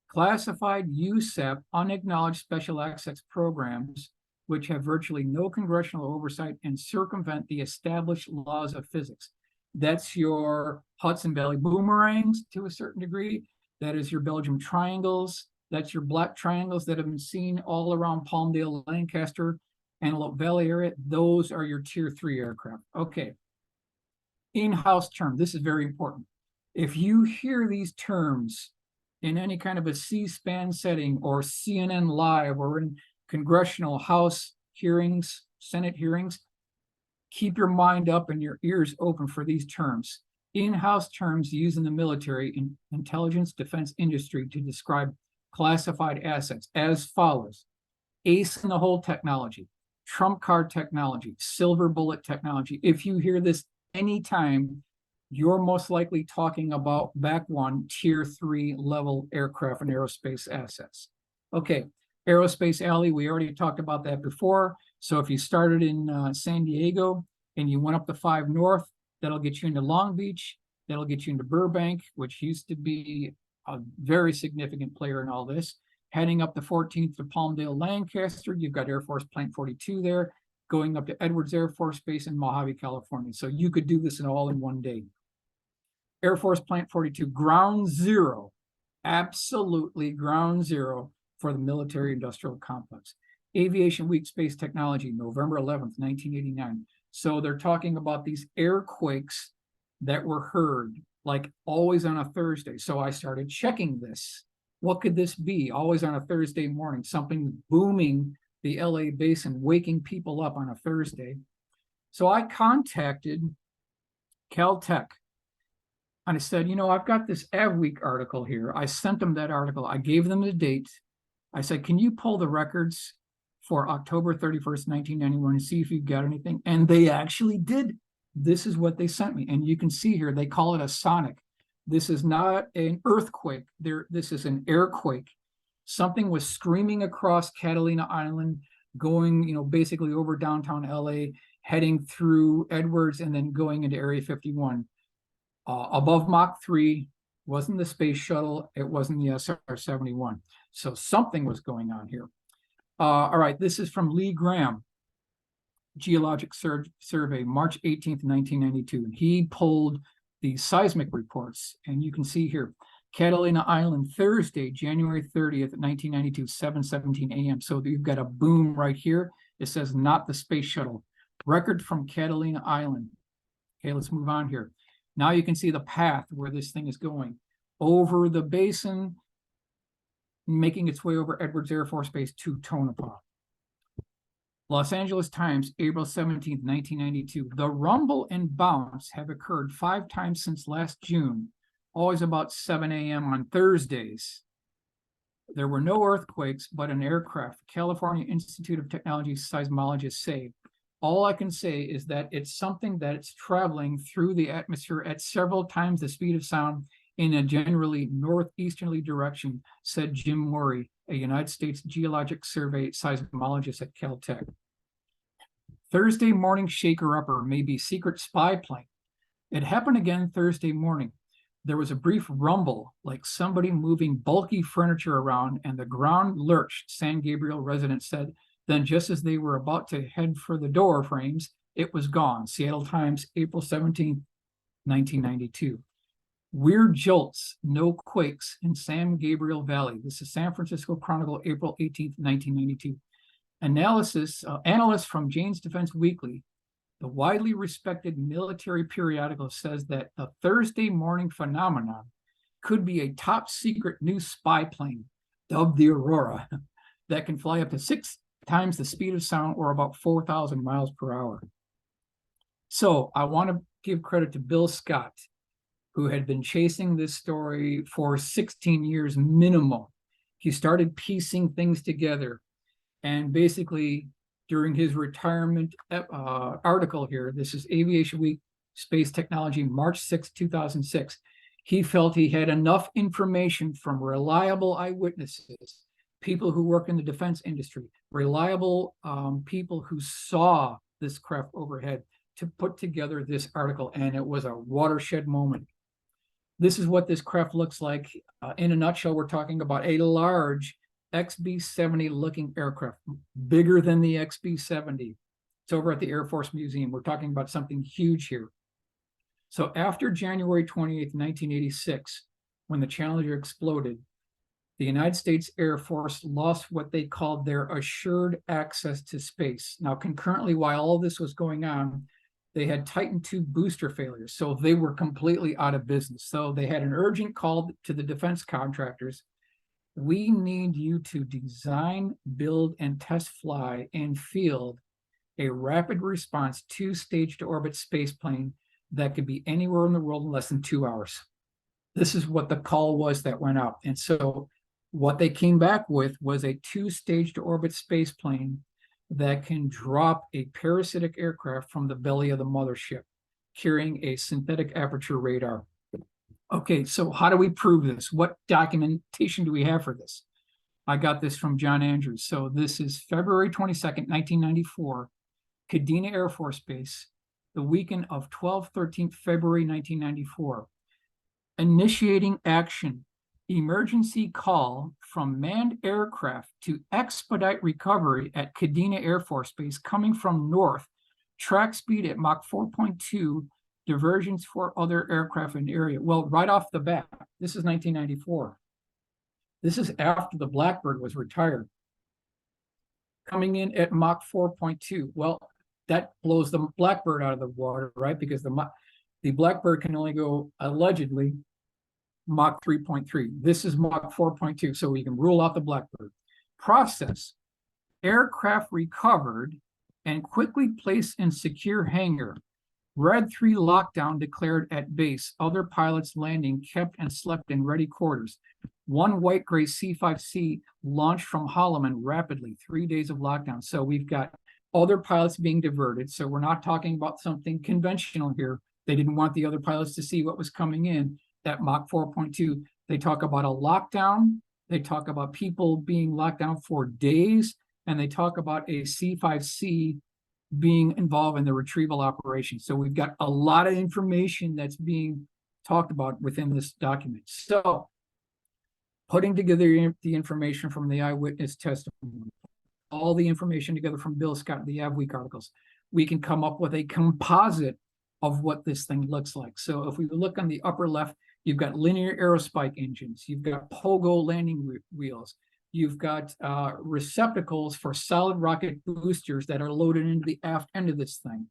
classified USAP, unacknowledged special access programs, which have virtually no congressional oversight and circumvent the established laws of physics. That's your Hudson Valley boomerangs to a certain degree. That is your Belgium triangles. That's your black triangles that have been seen all around Palmdale, Lancaster, Antelope Valley area. Those are your tier 3 aircraft. Okay. In-house term. This is very important. If you hear these terms in any kind of a C-SPAN setting or CNN Live or in congressional House hearings, Senate hearings, keep your mind up and your ears open for these terms. In-house terms used in the military and intelligence defense industry to describe classified assets as follows: ace in the hole technology, trump card technology, silver bullet technology. If you hear this anytime, you're most likely talking about back 1, tier 3 level aircraft and aerospace assets. Okay, Aerospace Alley, we already talked about that before. So if you started in San Diego and you went up to 5 North, that'll get you into Long Beach. That'll get you into Burbank, which used to be a very significant player in all this. Heading up the 14th to Palmdale, Lancaster, you've got Air Force Plant 42 there, going up to Edwards Air Force Base in Mojave, California. So you could do this all in one day. Air Force Plant 42, ground zero, absolutely ground zero for the military industrial complex. Aviation Week Space Technology, November 11th, 1989. So they're talking about these airquakes that were heard, like always on a Thursday. So I started checking this. What could this be? Always on a Thursday morning, something booming the LA basin, waking people up on a Thursday. So I contacted Caltech. And I said, you know, I've got this AvWeek article here. I sent them that article. I gave them the date. I said, can you pull the records for October 31st, 1991 and see if you've got anything? And they actually did. This is what they sent me. And you can see here, they call it a sonic. This is not an earthquake. This is an airquake. Something was screaming across Catalina Island, going, you know, basically over downtown LA, heading through Edwards and then going into Area 51. Above Mach 3, wasn't the space shuttle, it wasn't the SR-71. So something was going on here. All right, this is from Lee Graham, Geologic Survey, March 18th, 1992. He pulled the seismic reports, and you can see here, Catalina Island, Thursday, January 30th, 1992, 7:17 a.m. So you've got a boom right here. It says not the space shuttle. Record from Catalina Island. Okay, let's move on here. Now you can see the path where this thing is going. Over the basin, making its way over Edwards Air Force Base to Tonopah. Los Angeles Times, April 17th, 1992. The rumble and bounce have occurred 5 times since last June, always about 7 a.m. on Thursdays. There were no earthquakes, but an aircraft. California Institute of Technology seismologists say. All I can say is that it's something that's traveling through the atmosphere at several times the speed of sound in a generally northeasterly direction, said Jim Murray, a United States Geologic Survey seismologist at Caltech. Thursday morning shaker-upper may be secret spy plane. It happened again Thursday morning. There was a brief rumble, like somebody moving bulky furniture around, and the ground lurched, San Gabriel residents said. Then just as they were about to head for the door frames, it was gone. Seattle Times, April 17th, 1992. Weird jolts, no quakes in San Gabriel Valley. This is San Francisco Chronicle, April 18th, 1992. Analyst from Jane's Defense Weekly, the widely respected military periodical, says that the Thursday morning phenomenon could be a top secret new spy plane, dubbed the Aurora, that can fly up to 6 times the speed of sound, or about 4,000 miles per hour. So I want to give credit to Bill Scott, who had been chasing this story for 16 years minimum. He started piecing things together. And basically, during his retirement article here, this is Aviation Week, Space Technology, March 6, 2006, he felt he had enough information from reliable eyewitnesses, people who work in the defense industry, reliable people who saw this craft overhead, to put together this article, and it was a watershed moment. This is what this craft looks like. In a nutshell, we're talking about a large XB-70 looking aircraft, bigger than the XB-70. It's over at the Air Force Museum. We're talking about something huge here. So after January 28th, 1986, when the Challenger exploded, the United States Air Force lost what they called their assured access to space. Now, concurrently, while all this was going on, they had Titan II booster failures, so they were completely out of business. So they had an urgent call to the defense contractors. We need you to design, build, and test fly and field a rapid response 2-stage-to-orbit space plane that could be anywhere in the world in less than 2 hours. This is what the call was that went out. And so what they came back with was a 2-stage-to-orbit space plane that can drop a parasitic aircraft from the belly of the mothership, carrying a synthetic aperture radar. Okay, so how do we prove this? What documentation do we have for this? I got this from John Andrews. So this is February 22nd, 1994, Kadena Air Force Base, the weekend of 12-13 February 1994. Initiating action. Emergency call from manned aircraft to expedite recovery at Kadena Air Force Base coming from north. Track speed at Mach 4.2. Diversions for other aircraft in the area. Well, right off the bat, this is 1994. This is after the Blackbird was retired. Coming in at Mach 4.2. Well, that blows the Blackbird out of the water, right? Because the Blackbird can only go, allegedly, Mach 3.3. This is Mach 4.2, so we can rule out the Blackbird. Process. Aircraft recovered and quickly placed in secure hangar. Red 3 lockdown declared at base. Other pilots landing kept and slept in ready quarters. One white-gray C-5C launched from Holloman rapidly. 3 days of lockdown. So we've got other pilots being diverted. So we're not talking about something conventional here. They didn't want the other pilots to see what was coming in at Mach 4.2. They talk about a lockdown. They talk about people being locked down for days. And they talk about a C-5C being involved in the retrieval operation. So we've got a lot of information that's being talked about within this document. So putting together the information from the eyewitness testimony, all the information together from Bill Scott, the Avweek articles, we can come up with a composite of what this thing looks like. So if we look on the upper left, You've got linear aerospike engines. You've got pogo landing wheels. You've got receptacles for solid rocket boosters that are loaded into the aft end of this thing.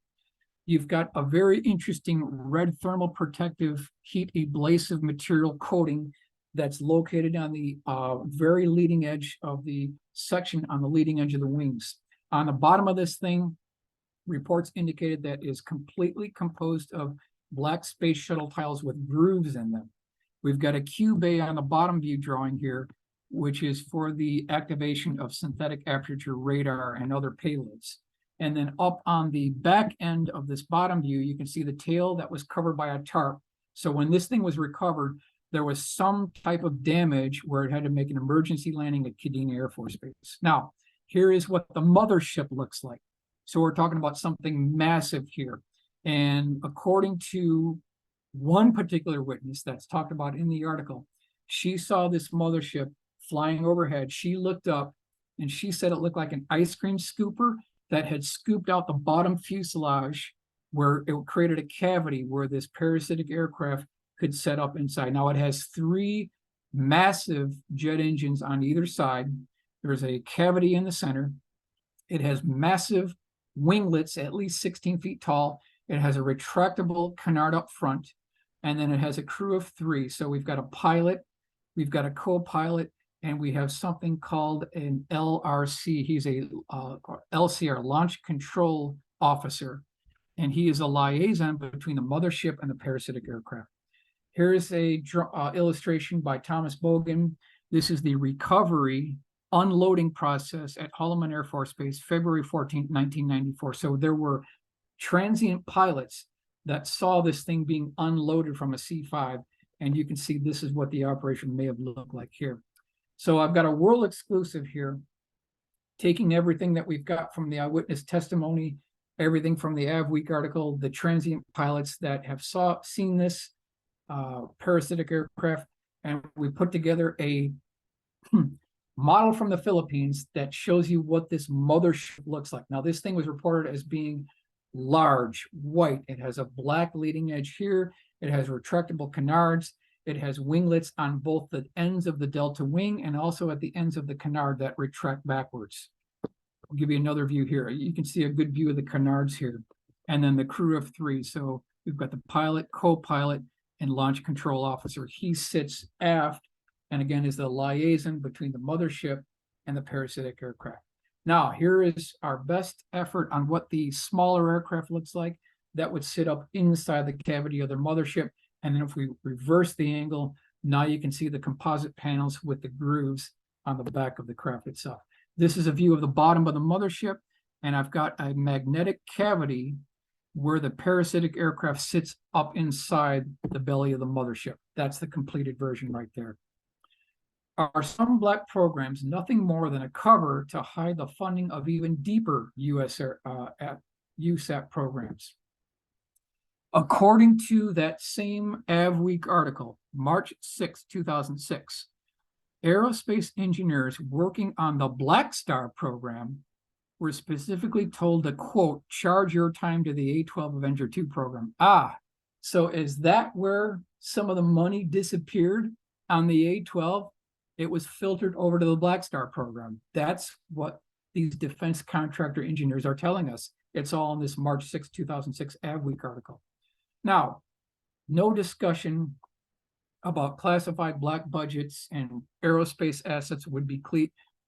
You've got a very interesting red thermal protective heat ablasive material coating that's located on the very leading edge of the section on the leading edge of the wings. On the bottom of this thing, reports indicated that is completely composed of black space shuttle tiles with grooves in them. We've got a Q bay on the bottom view drawing here, which is for the activation of synthetic aperture radar and other payloads. And then up on the back end of this bottom view, you can see the tail that was covered by a tarp. So when this thing was recovered, there was some type of damage where it had to make an emergency landing at Kadena Air Force Base. Now, here is what the mothership looks like. So we're talking about something massive here. And according to one particular witness that's talked about in the article, she saw this mothership flying overhead. She looked up and she said it looked like an ice cream scooper that had scooped out the bottom fuselage where it created a cavity where this parasitic aircraft could set up inside. Now it has 3 massive jet engines on either side. There's a cavity in the center. It has massive winglets, at least 16 feet tall. It has a retractable canard up front, and then it has a crew of 3. So we've got a pilot, we've got a co-pilot, and we have something called an LRC. He's a LCR, Launch Control Officer, and he is a liaison between the mothership and the parasitic aircraft. Here's a illustration by Thomas Bogan. This is the recovery unloading process at Holloman Air Force Base, February 14th, 1994. So there were transient pilots that saw this thing being unloaded from a C-5, and you can see this is what the operation may have looked like here. So I've got a world exclusive here, taking everything that we've got from the eyewitness testimony, everything from the Av Week article, the transient pilots that have seen this parasitic aircraft, and we put together a model from the Philippines that shows you what this mothership looks like. Now, this thing was reported as being large, white. It has a black leading edge here. It has retractable canards. It has winglets on both the ends of the delta wing and also at the ends of the canard that retract backwards. I'll give you another view here. You can see a good view of the canards here. And then the crew of 3. So we've got the pilot, co-pilot, and launch control officer. He sits aft and again is the liaison between the mothership and the parasitic aircraft. Now, here is our best effort on what the smaller aircraft looks like that would sit up inside the cavity of the mothership. And then if we reverse the angle, now you can see the composite panels with the grooves on the back of the craft itself. This is a view of the bottom of the mothership, and I've got a magnetic cavity where the parasitic aircraft sits up inside the belly of the mothership. That's the completed version right there. Are some black programs nothing more than a cover to hide the funding of even deeper USAP programs? According to that same Av Week article, March 6, 2006, aerospace engineers working on the Black Star program were specifically told to, quote, charge your time to the A-12 Avenger 2 program. So is that where some of the money disappeared on the A-12? It was filtered over to the Black Star program. That's what these defense contractor engineers are telling us. It's all in this March 6, 2006 Av Week article. Now, no discussion about classified black budgets and aerospace assets would be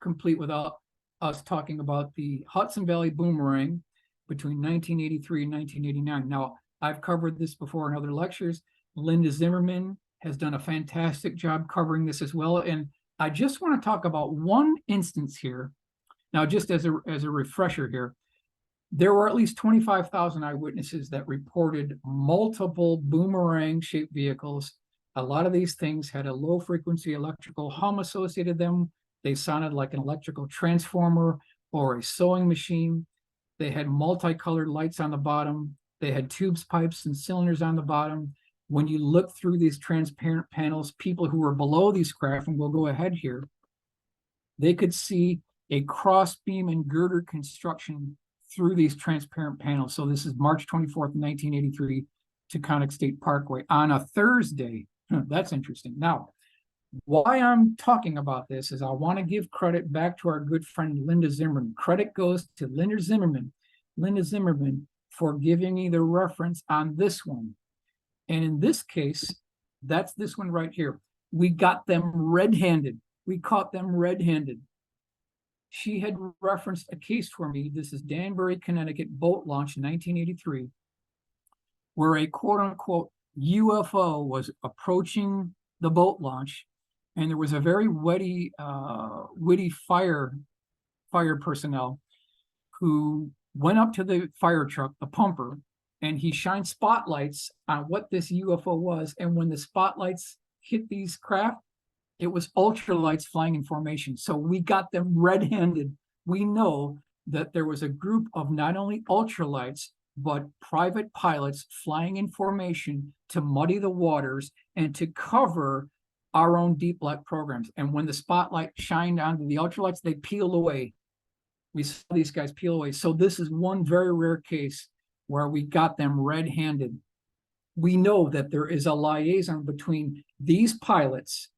complete without us talking about the Hudson Valley boomerang between 1983 and 1989. Now, I've covered this before in other lectures. Linda Zimmerman has done a fantastic job covering this as well. And I just want to talk about one instance here. Now, just as a refresher here, there were at least 25,000 eyewitnesses that reported multiple boomerang-shaped vehicles. A lot of these things had a low-frequency electrical hum associated with them. They sounded like an electrical transformer or a sewing machine. They had multicolored lights on the bottom. They had tubes, pipes, and cylinders on the bottom. When you look through these transparent panels, people who were below these craft, and we'll go ahead here, they could see a cross beam and girder construction through these transparent panels. So this is March 24th, 1983, Taconic State Parkway on a Thursday. That's interesting. Now, why I'm talking about this is I want to give credit back to our good friend Linda Zimmerman. Credit goes to Linda Zimmerman for giving me the reference on this one. And in this case, that's this one right here. We got them red-handed. We caught them red-handed. She had referenced a case for me. This is Danbury, Connecticut, boat launch in 1983, where a quote-unquote UFO was approaching the boat launch, and there was a very witty fire personnel who went up to the fire truck, the pumper, and he shined spotlights on what this UFO was. And when the spotlights hit these craft, it was ultralights flying in formation. So we got them red-handed. We know that there was a group of not only ultralights, but private pilots flying in formation to muddy the waters and to cover our own deep black programs. And when the spotlight shined onto the ultralights, they peeled away. We saw these guys peel away. So this is one very rare case where we got them red-handed. We know that there is a liaison between these pilots,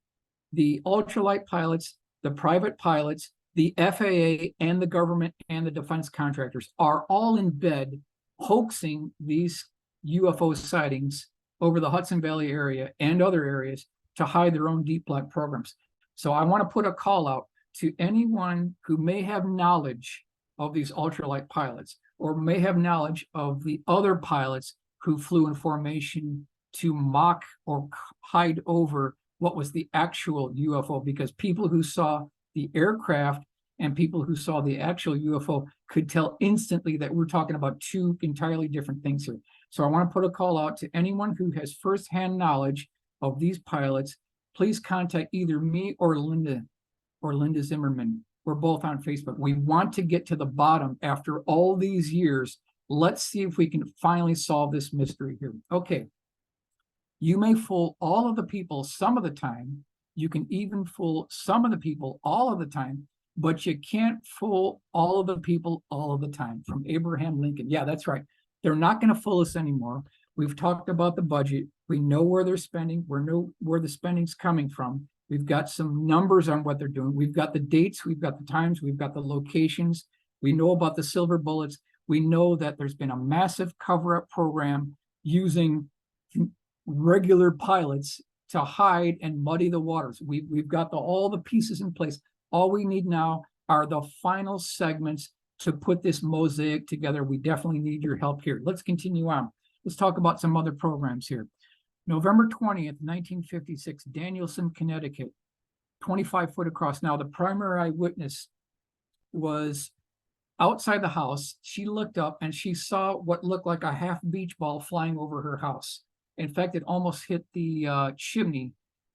the ultralight pilots, the private pilots, the FAA, and the government and the defense contractors are all in bed hoaxing these UFO sightings over the Hudson Valley area and other areas to hide their own deep black programs. So I want to put a call out to anyone who may have knowledge of these ultralight pilots or may have knowledge of the other pilots who flew in formation to mock or hide over what was the actual UFO, because people who saw the aircraft and people who saw the actual UFO could tell instantly that we're talking about two entirely different things here. So I want to put a call out to anyone who has firsthand knowledge of these pilots. Please contact either me or Linda Zimmerman. We're both on Facebook. We want to get to the bottom after all these years. Let's see if we can finally solve this mystery here. Okay. You may fool all of the people some of the time. You can even fool some of the people all of the time, but you can't fool all of the people all of the time. From Abraham Lincoln. Yeah, that's right. They're not going to fool us anymore. We've talked about the budget. We know where they're spending. We know where the spending's coming from. We've got some numbers on what they're doing. We've got the dates. We've got the times. We've got the locations. We know about the silver bullets. We know that there's been a massive cover-up program using regular pilots to hide and muddy the waters. We've got all the pieces in place. All we need now are the final segments to put this mosaic together. We definitely need your help here. Let's continue on. Let's talk about some other programs here. November 20th, 1956, Danielson, Connecticut, 25 foot across. Now, the primary eyewitness was outside the house. She looked up and she saw what looked like a half beach ball flying over her house. In fact, it almost hit the chimney,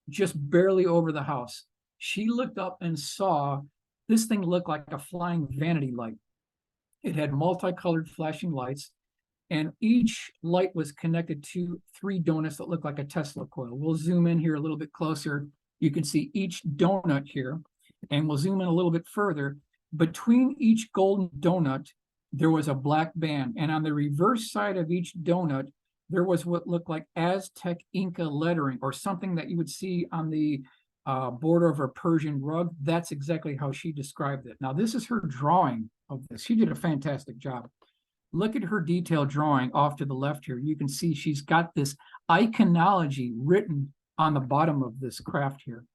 just barely over the house. She looked up and saw this thing looked like a flying vanity light. It had multicolored flashing lights, and each light was connected to 3 donuts that looked like a Tesla coil. We'll zoom in here a little bit closer. You can see each donut here, and we'll zoom in a little bit further. Between each golden donut, there was a black band, and on the reverse side of each donut, there was what looked like Aztec Inca lettering, or something that you would see on the border of a Persian rug. That's exactly how she described it. Now, this is her drawing of this. She did a fantastic job. Look at her detailed drawing off to the left here. You can see she's got this iconology written on the bottom of this craft here.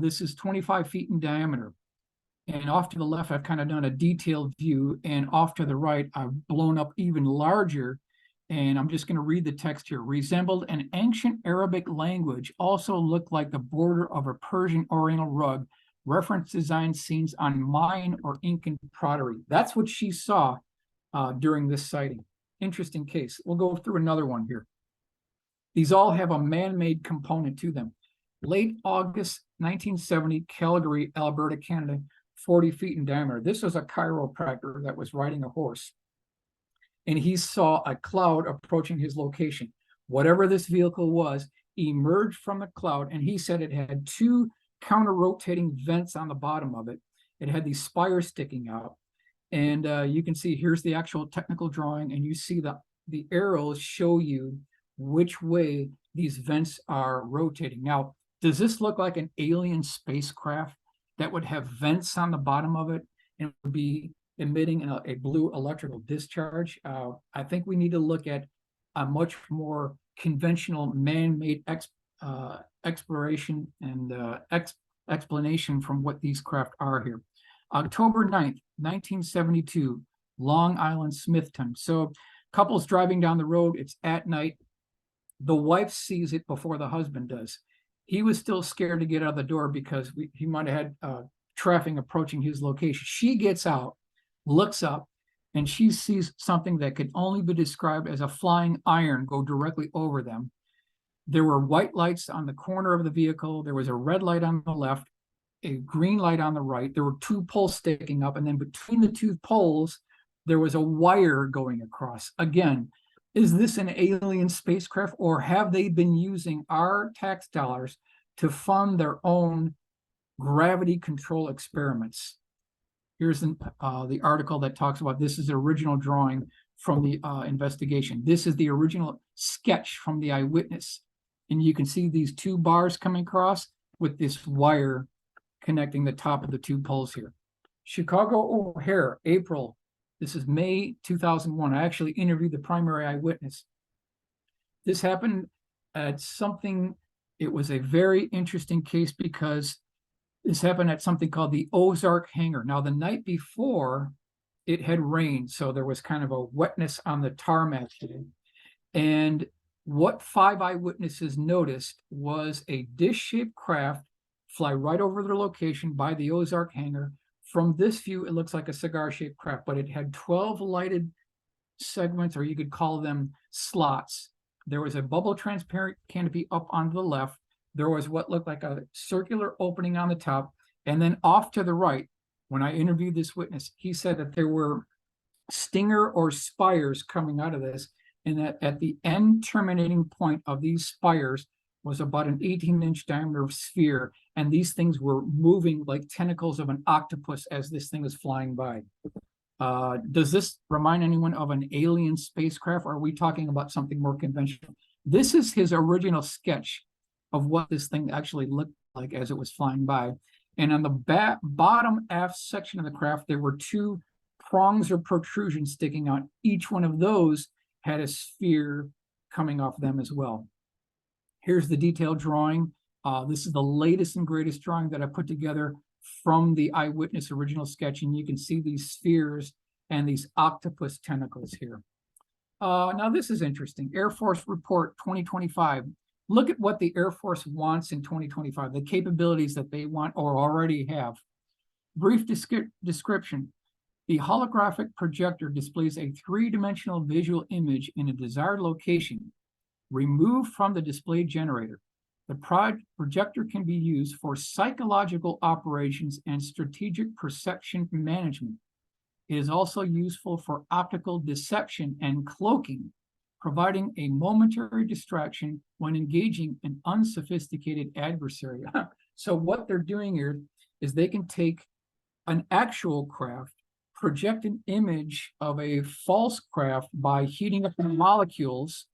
This is 25 feet in diameter. And off to the left, I've kind of done a detailed view. And off to the right, I've blown up even larger. And I'm just going to read the text here. Resembled an ancient Arabic language, also looked like the border of a Persian Oriental rug. Reference design scenes on Mayan or Incan pottery. That's what she saw during this sighting. Interesting case. We'll go through another one here. These all have a man-made component to them. Late August 1970, Calgary, Alberta, Canada, 40 feet in diameter. This was a chiropractor that was riding a horse, and he saw a cloud approaching his location. Whatever this vehicle was emerged from the cloud, and he said it had 2 counter-rotating vents on the bottom of it. It had these spires sticking out. And you can see here's the actual technical drawing, and you see the arrows show you which way these vents are rotating. Now, does this look like an alien spacecraft that would have vents on the bottom of it and would be emitting a blue electrical discharge? I think we need to look at a much more conventional man-made exploration and explanation from what these craft are here. October 9th, 1972, Long Island, Smithton. So couples driving down the road, it's at night. The wife sees it before the husband does. He was still scared to get out of the door because he might have had traffic approaching his location. She gets out, looks up, and she sees something that could only be described as a flying iron go directly over them. There were white lights on the corner of the vehicle. There was a red light on the left, a green light on the right. There were two poles sticking up, and then between the two poles, there was a wire going across. Again, is this an alien spacecraft, or have they been using our tax dollars to fund their own gravity control experiments? Here's the article that talks about this is the original drawing from the investigation. This is the original sketch from the eyewitness. And you can see these two bars coming across with this wire connecting the top of the two poles here. Chicago O'Hare, April. This is May 2001. I actually interviewed the primary eyewitness. This happened at something, it was a very interesting case because this happened at something called the Ozark Hangar. Now, the night before, it had rained, so there was kind of a wetness on the tarmac today. And what 5 eyewitnesses noticed was a dish-shaped craft fly right over their location by the Ozark Hangar. From this view, it looks like a cigar-shaped craft, but it had 12 lighted segments, or you could call them slots. There was a bubble transparent canopy up on the left. There was what looked like a circular opening on the top. And then off to the right, when I interviewed this witness, he said that there were stinger or spires coming out of this, and that at the end terminating point of these spires was about an 18-inch diameter sphere, and these things were moving like tentacles of an octopus as this thing was flying by. Does this remind anyone of an alien spacecraft, or are we talking about something more conventional? This is his original sketch of what this thing actually looked like as it was flying by. And on the bottom aft section of the craft, there were 2 prongs or protrusions sticking out. Each one of those had a sphere coming off them as well. Here's the detailed drawing. This is the latest and greatest drawing that I put together from the eyewitness original sketch, and you can see these spheres and these octopus tentacles here. Now this is interesting. Air Force Report 2025. Look at what the Air Force wants in 2025, the capabilities that they want or already have. Brief description. The holographic projector displays a 3-dimensional visual image in a desired location, removed from the display generator. The projector can be used for psychological operations and strategic perception management. It is also useful for optical deception and cloaking, providing a momentary distraction when engaging an unsophisticated adversary. So what they're doing here is they can take an actual craft, project an image of a false craft by heating up the molecules,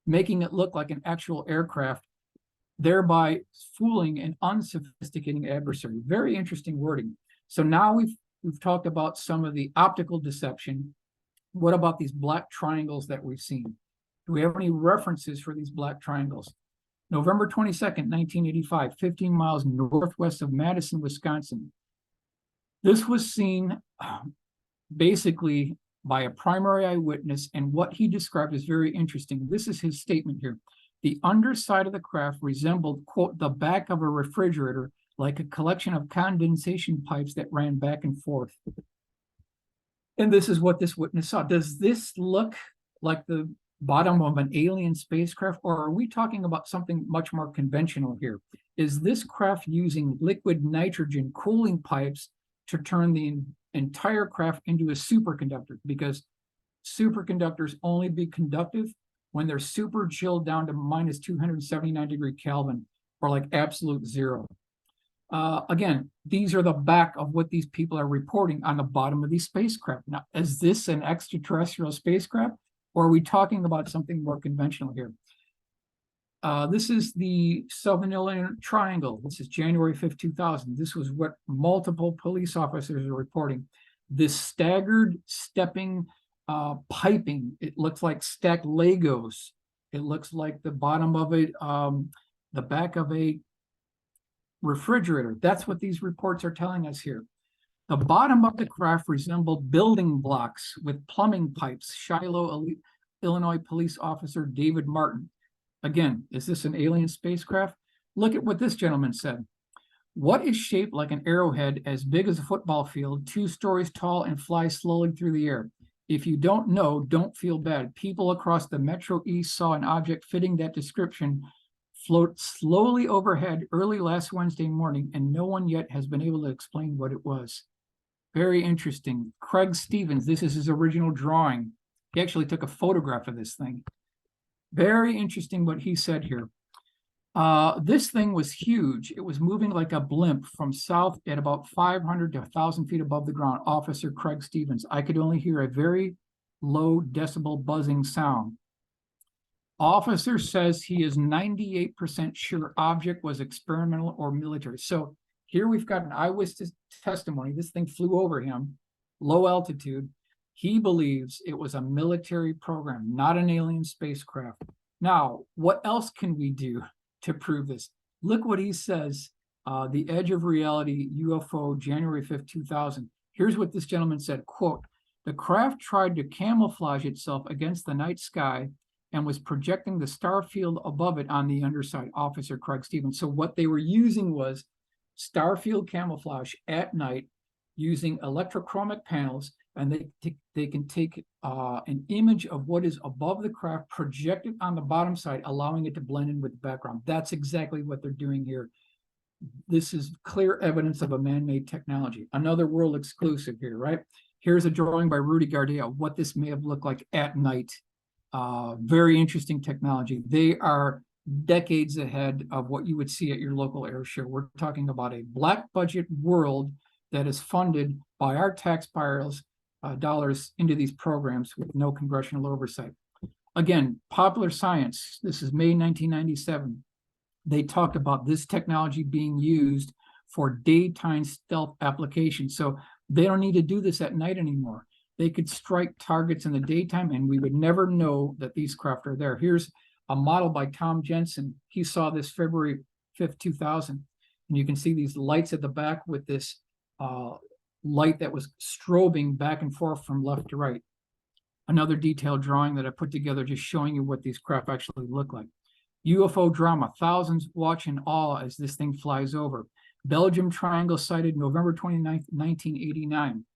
making it look like an actual aircraft, thereby fooling an unsophisticated adversary. Very interesting wording. So now we've talked about some of the optical deception. What about these black triangles that we've seen? Do we have any references for these black triangles? November 22nd, 1985, 15 miles northwest of Madison, Wisconsin. This was seen basically by a primary eyewitness, and what he described is very interesting. This is his statement here. The underside of the craft resembled, quote, the back of a refrigerator, like a collection of condensation pipes that ran back and forth. And this is what this witness saw. Does this look like the bottom of an alien spacecraft, or are we talking about something much more conventional here? Is this craft using liquid nitrogen cooling pipes to turn the entire craft into a superconductor? Because superconductors only be conductive when they're super chilled down to minus 279 degree Kelvin, or like absolute zero. Again, these are the back of what these people are reporting on the bottom of these spacecraft. Now, is this an extraterrestrial spacecraft, or are we talking about something more conventional here? This is the Southern Illinois Triangle. This is January 5th, 2000. This was what multiple police officers are reporting. This staggered stepping piping. It looks like stacked Legos. It looks like the bottom of it, the back of a refrigerator. That's what these reports are telling us here. The bottom of the craft resembled building blocks with plumbing pipes. Shiloh, Illinois police officer David Martin. Again, is this an alien spacecraft? Look at what this gentleman said. What is shaped like an arrowhead as big as a football field, 2 stories tall, and flies slowly through the air? If you don't know, don't feel bad. People across the Metro East saw an object fitting that description float slowly overhead early last Wednesday morning, and no one yet has been able to explain what it was. Very interesting. Craig Stevens, this is his original drawing. He actually took a photograph of this thing. Very interesting what he said here. This thing was huge. It was moving like a blimp from south at about 500 to 1,000 feet above the ground. Officer Craig Stevens. I could only hear a very low decibel buzzing sound. Officer says he is 98% sure object was experimental or military. So here we've got an eyewitness testimony. This thing flew over him, low altitude. He believes it was a military program, not an alien spacecraft. Now, what else can we do to prove this? Look what he says, the Edge of Reality UFO, January 5th, 2000. Here's what this gentleman said, quote, the craft tried to camouflage itself against the night sky and was projecting the star field above it on the underside, Officer Craig Stevens. So what they were using was star field camouflage at night using electrochromic panels, and they can take an image of what is above the craft, project it on the bottom side, allowing it to blend in with the background. That's exactly what they're doing here. This is clear evidence of a man-made technology. Another world exclusive here, right? Here's a drawing by Rudy Gardea of what this may have looked like at night. Very interesting technology. They are decades ahead of what you would see at your local air show. We're talking about a black budget world that is funded by our taxpayers' dollars into these programs with no congressional oversight. Again, Popular Science, this is May 1997. They talked about this technology being used for daytime stealth applications. So they don't need to do this at night anymore. They could strike targets in the daytime and we would never know that these craft are there. Here's a model by Tom Jensen. He saw this February 5th, 2000. And you can see these lights at the back with this light that was strobing back and forth from left to right. Another detailed drawing that I put together just showing you what these craft actually look like. UFO drama, thousands watch in awe as this thing flies over. Belgium Triangle sighted November 29th, 1989.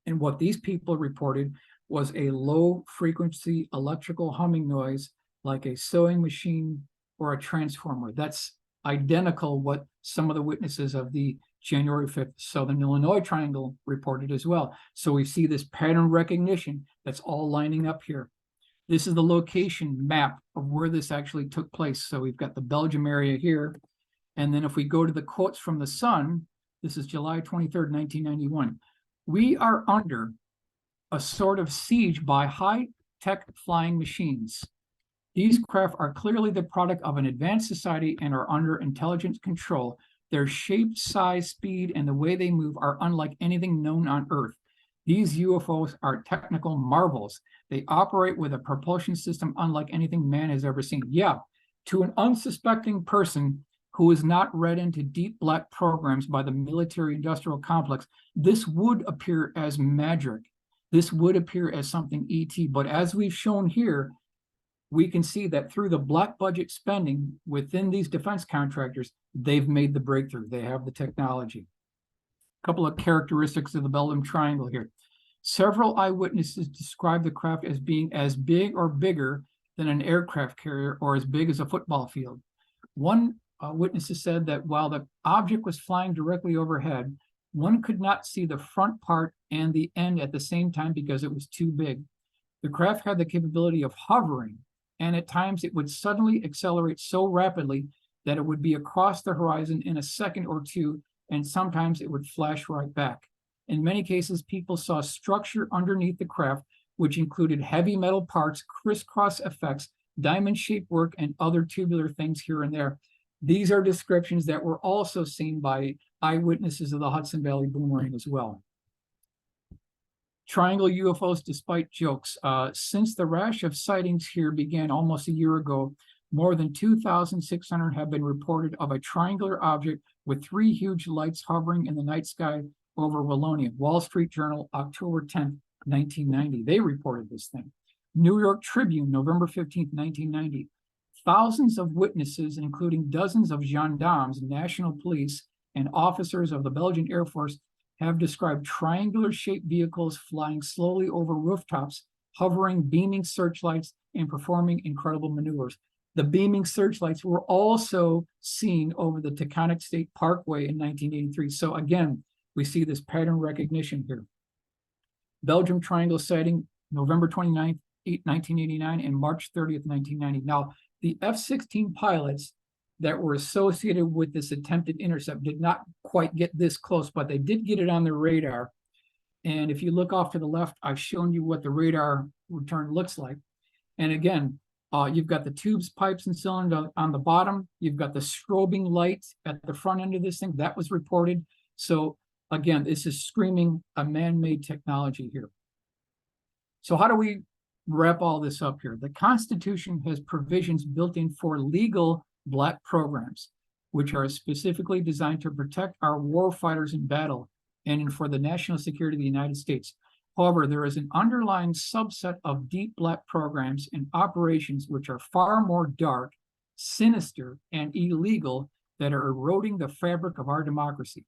And what these people reported was a low frequency electrical humming noise like a sewing machine or a transformer. That's identical what some of the witnesses of the January 5th Southern Illinois Triangle reported as well. So we see this pattern recognition that's all lining up here. This is the location map of where this actually took place. So we've got the Belgium area here. And then if we go to the quotes from the Sun, this is July 23rd, 1991. We are under a sort of siege by high-tech flying machines. These craft are clearly the product of an advanced society and are under intelligent control. Their shape, size, speed, and the way they move are unlike anything known on Earth. These UFOs are technical marvels. They operate with a propulsion system unlike anything man has ever seen. Yeah, to an unsuspecting person who is not read into deep black programs by the military-industrial complex, this would appear as magic. This would appear as something ET. But as we've shown here, we can see that through the black budget spending within these defense contractors, they've made the breakthrough. They have the technology. A couple of characteristics of the Belgium Triangle here. Several eyewitnesses describe the craft as being as big or bigger than an aircraft carrier or as big as a football field. One witnesses said that while the object was flying directly overhead, one could not see the front part and the end at the same time because it was too big. The craft had the capability of hovering, and at times it would suddenly accelerate so rapidly that it would be across the horizon in a second or two, and sometimes it would flash right back. In many cases, people saw structure underneath the craft, which included heavy metal parts, crisscross effects, diamond-shaped work, and other tubular things here and there. These are descriptions that were also seen by eyewitnesses of the Hudson Valley boomerang as well. Triangle UFOs despite jokes. Since the rash of sightings here began almost a year ago, more than 2,600 have been reported of a triangular object with 3 huge lights hovering in the night sky over Wallonia. Wall Street Journal, October 10th, 1990. They reported this thing. New York Tribune, November 15th, 1990. Thousands of witnesses, including dozens of gendarmes, national police, and officers of the Belgian Air Force, have described triangular-shaped vehicles flying slowly over rooftops, hovering, beaming searchlights, and performing incredible maneuvers. The beaming searchlights were also seen over the Taconic State Parkway in 1983. So again, we see this pattern recognition here. Belgium Triangle sighting, November 29th, 1989, and March 30th, 1990. Now, the F-16 pilots that were associated with this attempted intercept did not quite get this close, but they did get it on their radar. And if you look off to the left, I've shown you what the radar return looks like. And again, you've got the tubes, pipes, and cylinders on the bottom. You've got the strobing light at the front end of this thing. That was reported. So again, this is screaming a man-made technology here. So how do we wrap all this up here? The Constitution has provisions built in for legal black programs, which are specifically designed to protect our war fighters in battle and for the national security of the United States. However, there is an underlying subset of deep black programs and operations which are far more dark, sinister, and illegal that are eroding the fabric of our democracy.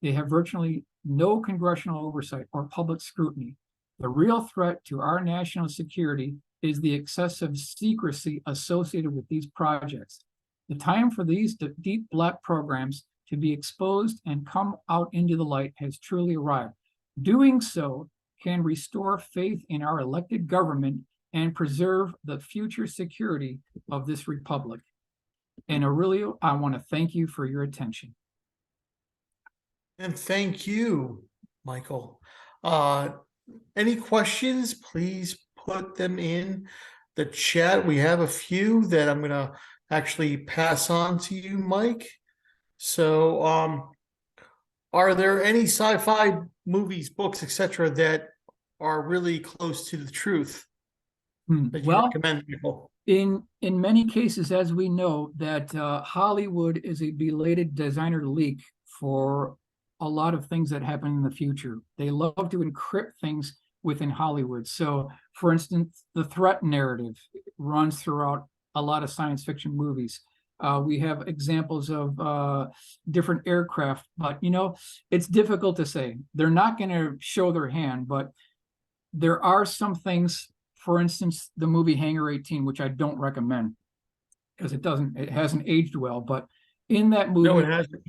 They have virtually no congressional oversight or public scrutiny. The real threat to our national security is the excessive secrecy associated with these projects. The time for these deep black programs to be exposed and come out into the light has truly arrived. Doing so can restore faith in our elected government and preserve the future security of this republic. And Aurelio, I want to thank you for your attention. And thank you, Michael. Any questions, please put them in the chat. We have a few that I'm going to actually pass on to you, Mike. So, are there any sci-fi movies, books, etc., that are really close to the truth that you recommend people? In many cases, as we know, that Hollywood is a belated designer leak for a lot of things that happen in the future. They love to encrypt things within Hollywood. So, for instance, the threat narrative runs throughout a lot of science fiction movies. We have examples of different aircraft, but it's difficult to say. They're not going to show their hand, but there are some things. For instance, the movie Hangar 18, which I don't recommend because it hasn't aged well. But in that movie, no, it hasn't.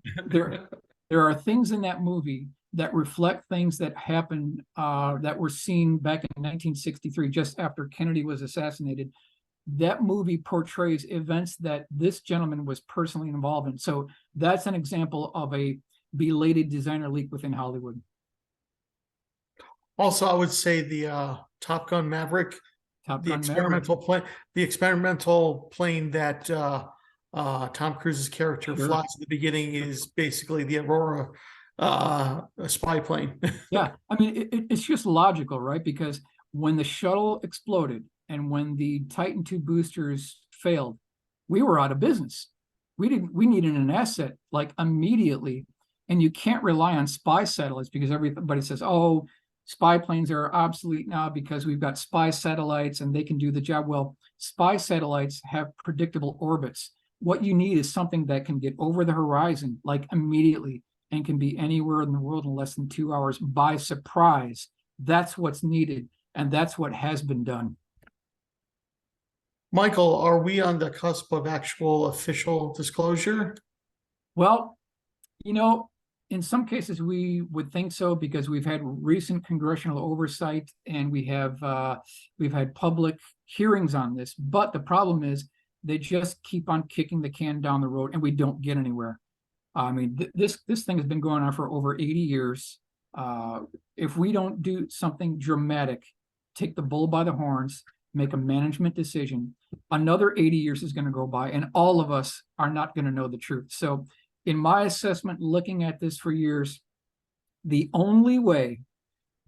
there are things in that movie that reflect things that happened that were seen back in 1963, just after Kennedy was assassinated. That movie portrays events that this gentleman was personally involved in. So that's an example of a belated designer leak within Hollywood. Also, I would say the Top Gun Maverick, the experimental plane that Tom Cruise's character flies at the beginning is basically the Aurora spy plane. Yeah, I mean, it's just logical, right? Because when the shuttle exploded and when the Titan II boosters failed, we were out of business. We needed an asset like immediately, and you can't rely on spy satellites because everybody says, oh, spy planes are obsolete now because we've got spy satellites and they can do the job. Well, spy satellites have predictable orbits. What you need is something that can get over the horizon like immediately and can be anywhere in the world in less than 2 hours by surprise. That's what's needed, and that's what has been done. Michael, are we on the cusp of actual official disclosure? Well, in some cases we would think so because we've had recent congressional oversight and we've had public hearings on this. But the problem is they just keep on kicking the can down the road and we don't get anywhere. I mean, this thing has been going on for over 80 years. If we don't do something dramatic, take the bull by the horns, make a management decision, another 80 years is going to go by and all of us are not going to know the truth. So in my assessment, looking at this for years, the only way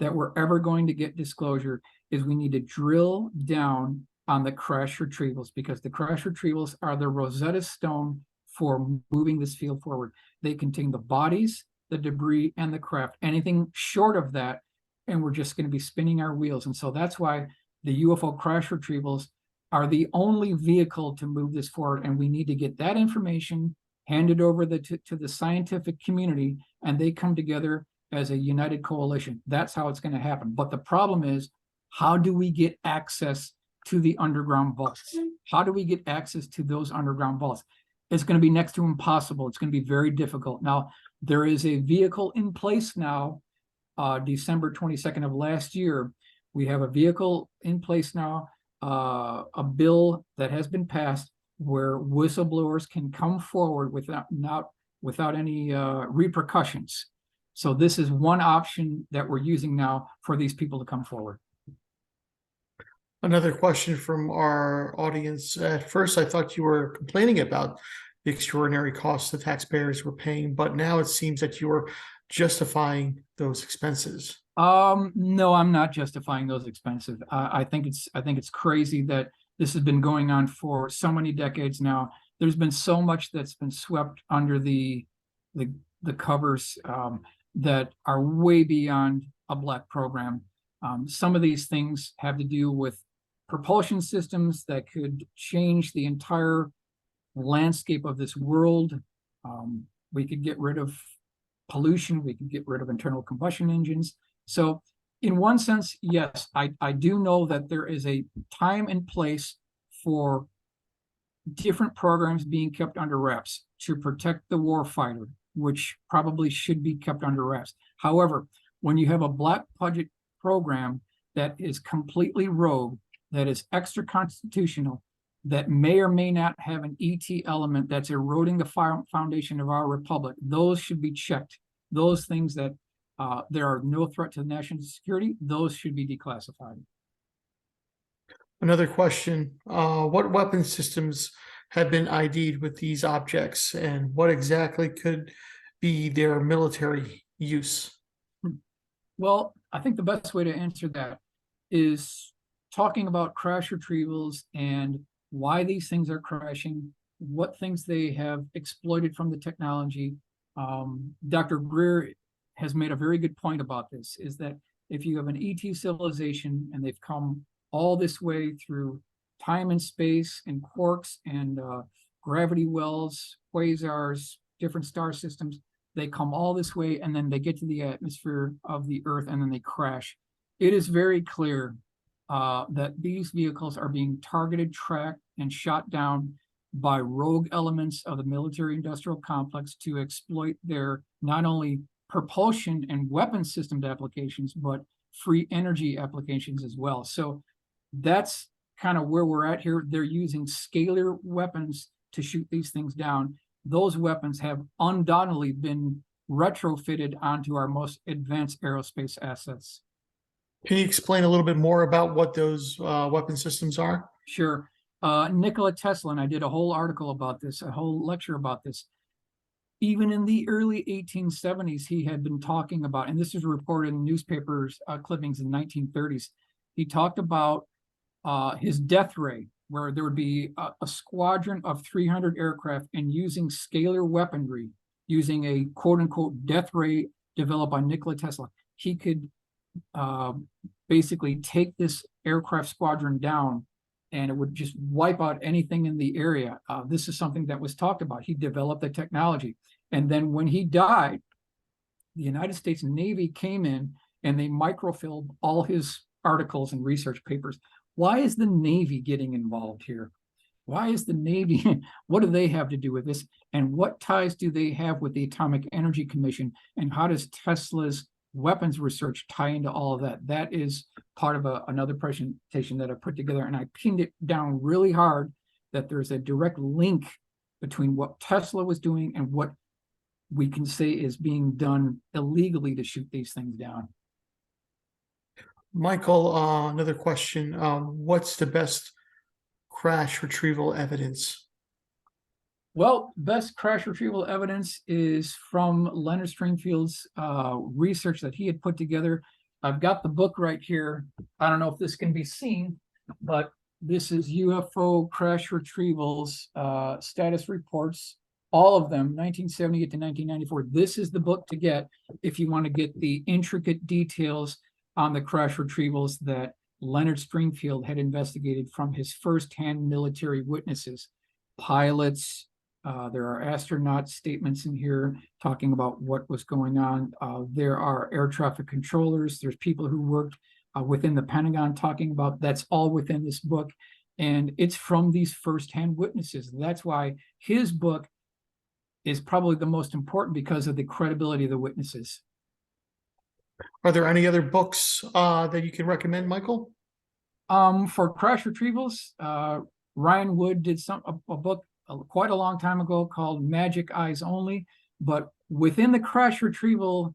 that we're ever going to get disclosure is we need to drill down on the crash retrievals, because the crash retrievals are the Rosetta Stone for moving this field forward. They contain the bodies, the debris, and the craft. Anything short of that, and we're just going to be spinning our wheels. And so that's why the UFO crash retrievals are the only vehicle to move this forward. And we need to get that information handed over to the scientific community, and they come together as a united coalition. That's how it's going to happen. But the problem is, how do we get access to the underground vaults? How do we get access to those underground vaults? It's going to be next to impossible. It's going to be very difficult. Now, there is a vehicle in place now, December 22nd of last year. We have a vehicle in place now, a bill that has been passed where whistleblowers can come forward without any repercussions. So this is one option that we're using now for these people to come forward. Another question from our audience. At first, I thought you were complaining about the extraordinary costs the taxpayers were paying, but now it seems that you are justifying those expenses. No, I'm not justifying those expenses. I think it's crazy that this has been going on for so many decades now. There's been so much that's been swept under the covers that are way beyond a black program. Some of these things have to do with propulsion systems that could change the entire landscape of this world. We could get rid of pollution. We could get rid of internal combustion engines. So in one sense, yes, I do know that there is a time and place for different programs being kept under wraps to protect the warfighter, which probably should be kept under wraps. However, when you have a black budget program that is completely rogue, that is extra constitutional, that may or may not have an ET element that's eroding the foundation of our republic, those should be checked. Those things that there are no threat to national security, those should be declassified. Another question, what weapon systems have been ID'd with these objects, and what exactly could be their military use? Well, I think the best way to answer that is talking about crash retrievals and why these things are crashing, what things they have exploited from the technology. Dr. Greer has made a very good point about this, is that if you have an ET civilization and they've come all this way through time and space and quarks and gravity wells, quasars, different star systems, they come all this way and then they get to the atmosphere of the Earth and then they crash. It is very clear that these vehicles are being targeted, tracked, and shot down by rogue elements of the military-industrial complex to exploit their not only propulsion and weapon system applications, but free energy applications as well. So that's kind of where we're at here. They're using scalar weapons to shoot these things down. Those weapons have undoubtedly been retrofitted onto our most advanced aerospace assets. Can you explain a little bit more about what those weapon systems are? Sure. Nikola Tesla, and I did a whole article about this, a whole lecture about this. Even in the early 1870s, he had been talking about, and this is reported in newspapers clippings in 1930s, he talked about his death ray, where there would be a squadron of 300 aircraft, and using scalar weaponry, using a quote-unquote death ray developed by Nikola Tesla, he could basically take this aircraft squadron down and it would just wipe out anything in the area. This is something that was talked about. He developed the technology. And then when he died, the United States Navy came in and they microfilmed all his articles and research papers. Why is the Navy getting involved here? Why is the Navy, what do they have to do with this? And what ties do they have with the Atomic Energy Commission? And how does Tesla's weapons research tie into all of that? That is part of another presentation that I put together, and I pinned it down really hard that there's a direct link between what Tesla was doing and what we can say is being done illegally to shoot these things down. Michael, another question. What's the best crash retrieval evidence? Well, best crash retrieval evidence is from Leonard Stringfield's research that he had put together. I've got the book right here. I don't know if this can be seen, but this is UFO crash retrievals status reports, all of them, 1978 to 1994. This is the book to get if you want to get the intricate details on the crash retrievals that Leonard Stringfield had investigated from his firsthand military witnesses, pilots. There are astronaut statements in here talking about what was going on. There are air traffic controllers. There's people who worked within the Pentagon talking about, that's all within this book. And it's from these firsthand witnesses. That's why his book is probably the most important, because of the credibility of the witnesses. Are there any other books that you can recommend, Michael? For crash retrievals, Ryan Wood did a book quite a long time ago called Magic Eyes Only, but within the crash retrieval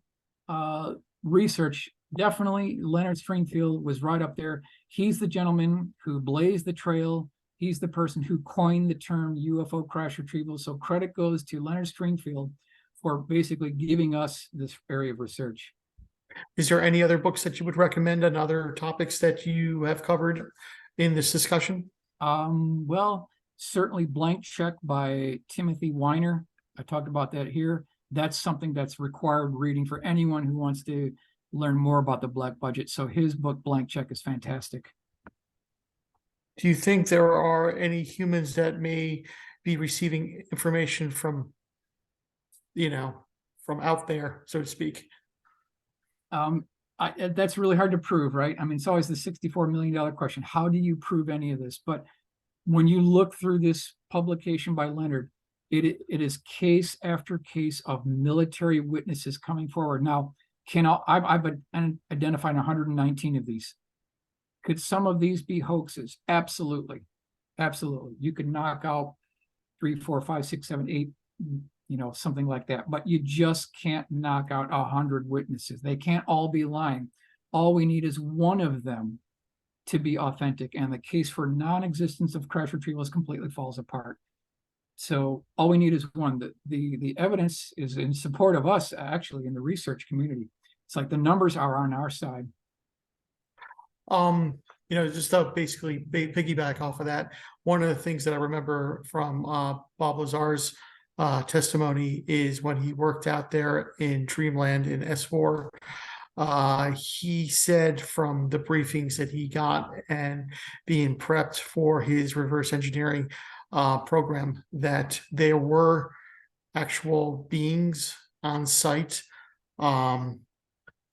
research, definitely Leonard Stringfield was right up there. He's the gentleman who blazed the trail. He's the person who coined the term UFO crash retrieval. So credit goes to Leonard Stringfield for basically giving us this area of research. Is there any other books that you would recommend on other topics that you have covered in this discussion? Well, certainly Blank Check by Timothy Weiner. I talked about that here. That's something that's required reading for anyone who wants to learn more about the black budget. So his book, Blank Check, is fantastic. Do you think there are any humans that may be receiving information from, from out there, so to speak? That's really hard to prove, right? I mean, it's always the $64 million question. How do you prove any of this? But when you look through this publication by Leonard, it is case after case of military witnesses coming forward. Now, I've identified 119 of these. Could some of these be hoaxes? Absolutely. Absolutely. You could knock out 3, 4, 5, 6, 7, 8, something like that. But you just can't knock out 100 witnesses. They can't all be lying. All we need is one of them to be authentic, and the case for non-existence of crash retrievals completely falls apart. So all we need is one. The evidence is in support of us, actually, in the research community. It's like the numbers are on our side. Just to basically piggyback off of that, one of the things that I remember from Bob Lazar's testimony is when he worked out there in Dreamland in S4. He said from the briefings that he got and being prepped for his reverse engineering program that there were actual beings on site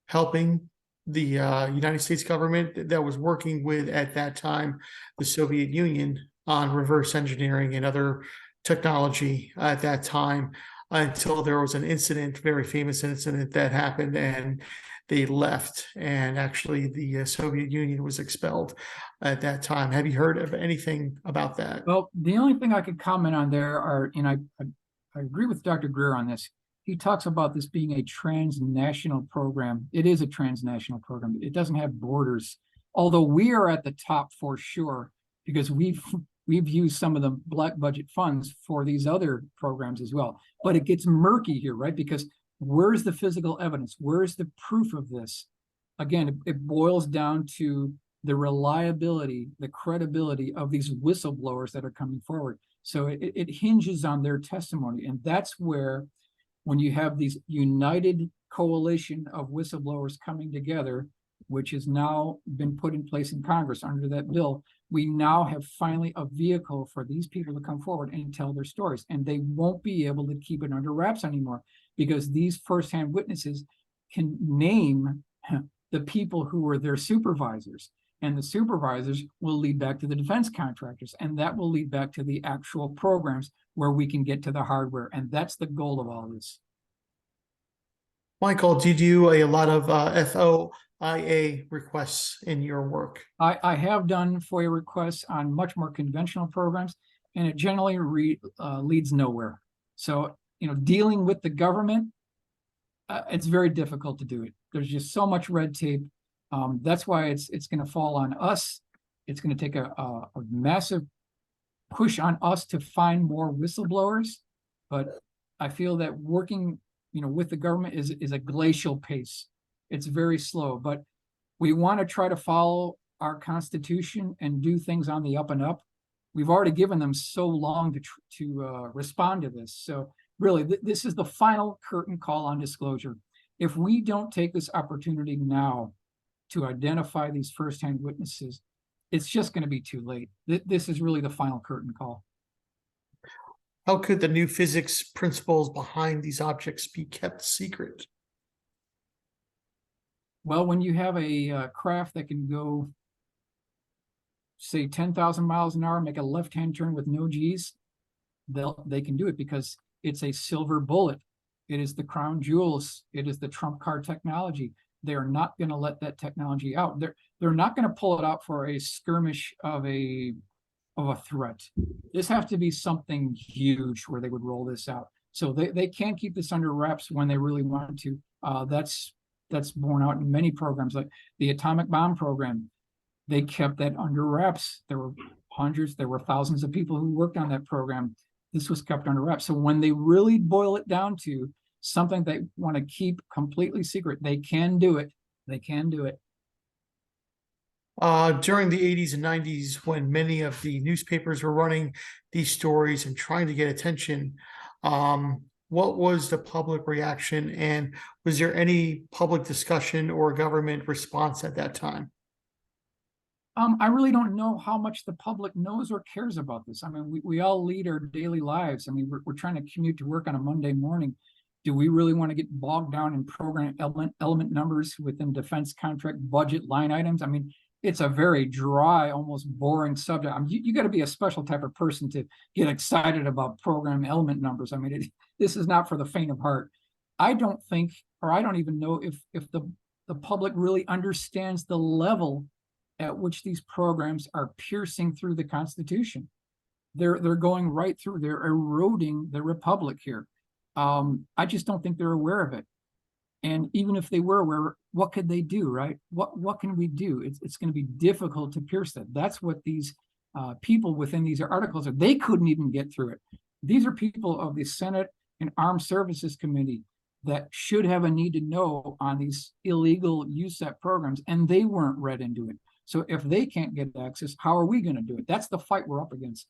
helping the United States government that was working with, at that time, the Soviet Union on reverse engineering and other technology at that time, until there was an incident, very famous incident that happened, and they left, and actually the Soviet Union was expelled at that time. Have you heard of anything about that? Well, the only thing I could comment on there are, and I agree with Dr. Greer on this. He talks about this being a transnational program. It is a transnational program. It doesn't have borders, although we are at the top for sure, because we've used some of the black budget funds for these other programs as well. But it gets murky here, right? Because where's the physical evidence? Where's the proof of this? Again, it boils down to the reliability, the credibility of these whistleblowers that are coming forward. So it hinges on their testimony. And that's where, when you have these united coalition of whistleblowers coming together, which has now been put in place in Congress under that bill, we now have finally a vehicle for these people to come forward and tell their stories. And they won't be able to keep it under wraps anymore, because these firsthand witnesses can name the people who were their supervisors. And the supervisors will lead back to the defense contractors, and that will lead back to the actual programs where we can get to the hardware. And that's the goal of all this. Michael, do you do a lot of FOIA requests in your work? I have done FOIA requests on much more conventional programs, and it generally leads nowhere. So, dealing with the government, it's very difficult to do it. There's just so much red tape. That's why it's going to fall on us. It's going to take a massive push on us to find more whistleblowers. But I feel that working, with the government is a glacial pace. It's very slow, but we want to try to follow our Constitution and do things on the up and up. We've already given them so long to respond to this. So really, this is the final curtain call on disclosure. If we don't take this opportunity now to identify these firsthand witnesses, it's just going to be too late. This is really the final curtain call. How could the new physics principles behind these objects be kept secret? Well, when you have a craft that can go, say, 10,000 miles an hour, make a left-hand turn with no G's, they can do it because it's a silver bullet. It is the crown jewels. It is the trump card technology. They're not going to let that technology out. They're not going to pull it out for a skirmish of a threat. This has to be something huge where they would roll this out. So they can't keep this under wraps when they really want to. That's borne out in many programs, like the atomic bomb program. They kept that under wraps. There were hundreds, there were thousands of people who worked on that program. This was kept under wraps. So when they really boil it down to something they want to keep completely secret, they can do it. They can do it. During the 80s and 90s, when many of the newspapers were running these stories and trying to get attention, what was the public reaction, and was there any public discussion or government response at that time? I really don't know how much the public knows or cares about this. I mean, we all lead our daily lives. I mean, we're trying to commute to work on a Monday morning. Do we really want to get bogged down in program element numbers within defense contract budget line items? I mean, it's a very dry, almost boring subject. I mean, you got to be a special type of person to get excited about program element numbers. I mean, this is not for the faint of heart. I don't think, or I don't even know if the public really understands the level at which these programs are piercing through the Constitution. They're going right through. They're eroding the republic here. I just don't think they're aware of it. And even if they were aware, what could they do, right? What can we do? It's going to be difficult to pierce that. That's what these people within these articles are. They couldn't even get through it. These are people of the Senate and Armed Services Committee that should have a need to know on these illegal USAP programs, and they weren't read into it. So if they can't get access, how are we going to do it? That's the fight we're up against.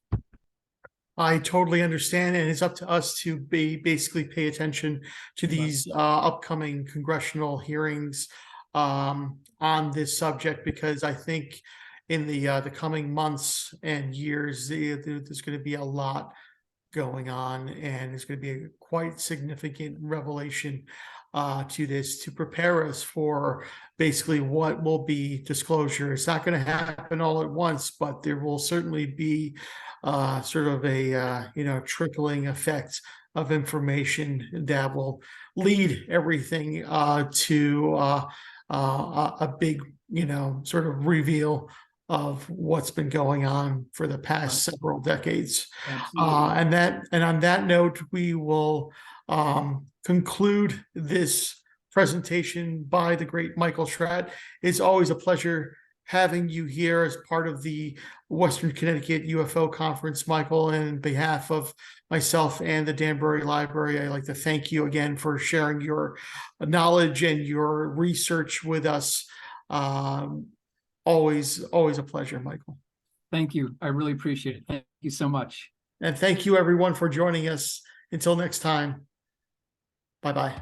I totally understand, and it's up to us to basically pay attention to these upcoming congressional hearings on this subject, because I think in the coming months and years, there's going to be a lot going on, and it's going to be a quite significant revelation to this, to prepare us for basically what will be disclosure. It's not going to happen all at once, but there will certainly be sort of a trickling effect of information that will lead everything to a big sort of reveal of what's been going on for the past several decades. And on that note, we will conclude this presentation by the great Michael Schratt. It's always a pleasure having you here as part of the Western Connecticut UFO Conference, Michael. And on behalf of myself and the Danbury Library, I'd like to thank you again for sharing your knowledge and your research with us. Always a pleasure, Michael. Thank you. I really appreciate it. Thank you so much. And thank you, everyone, for joining us. Until next time. Bye-bye.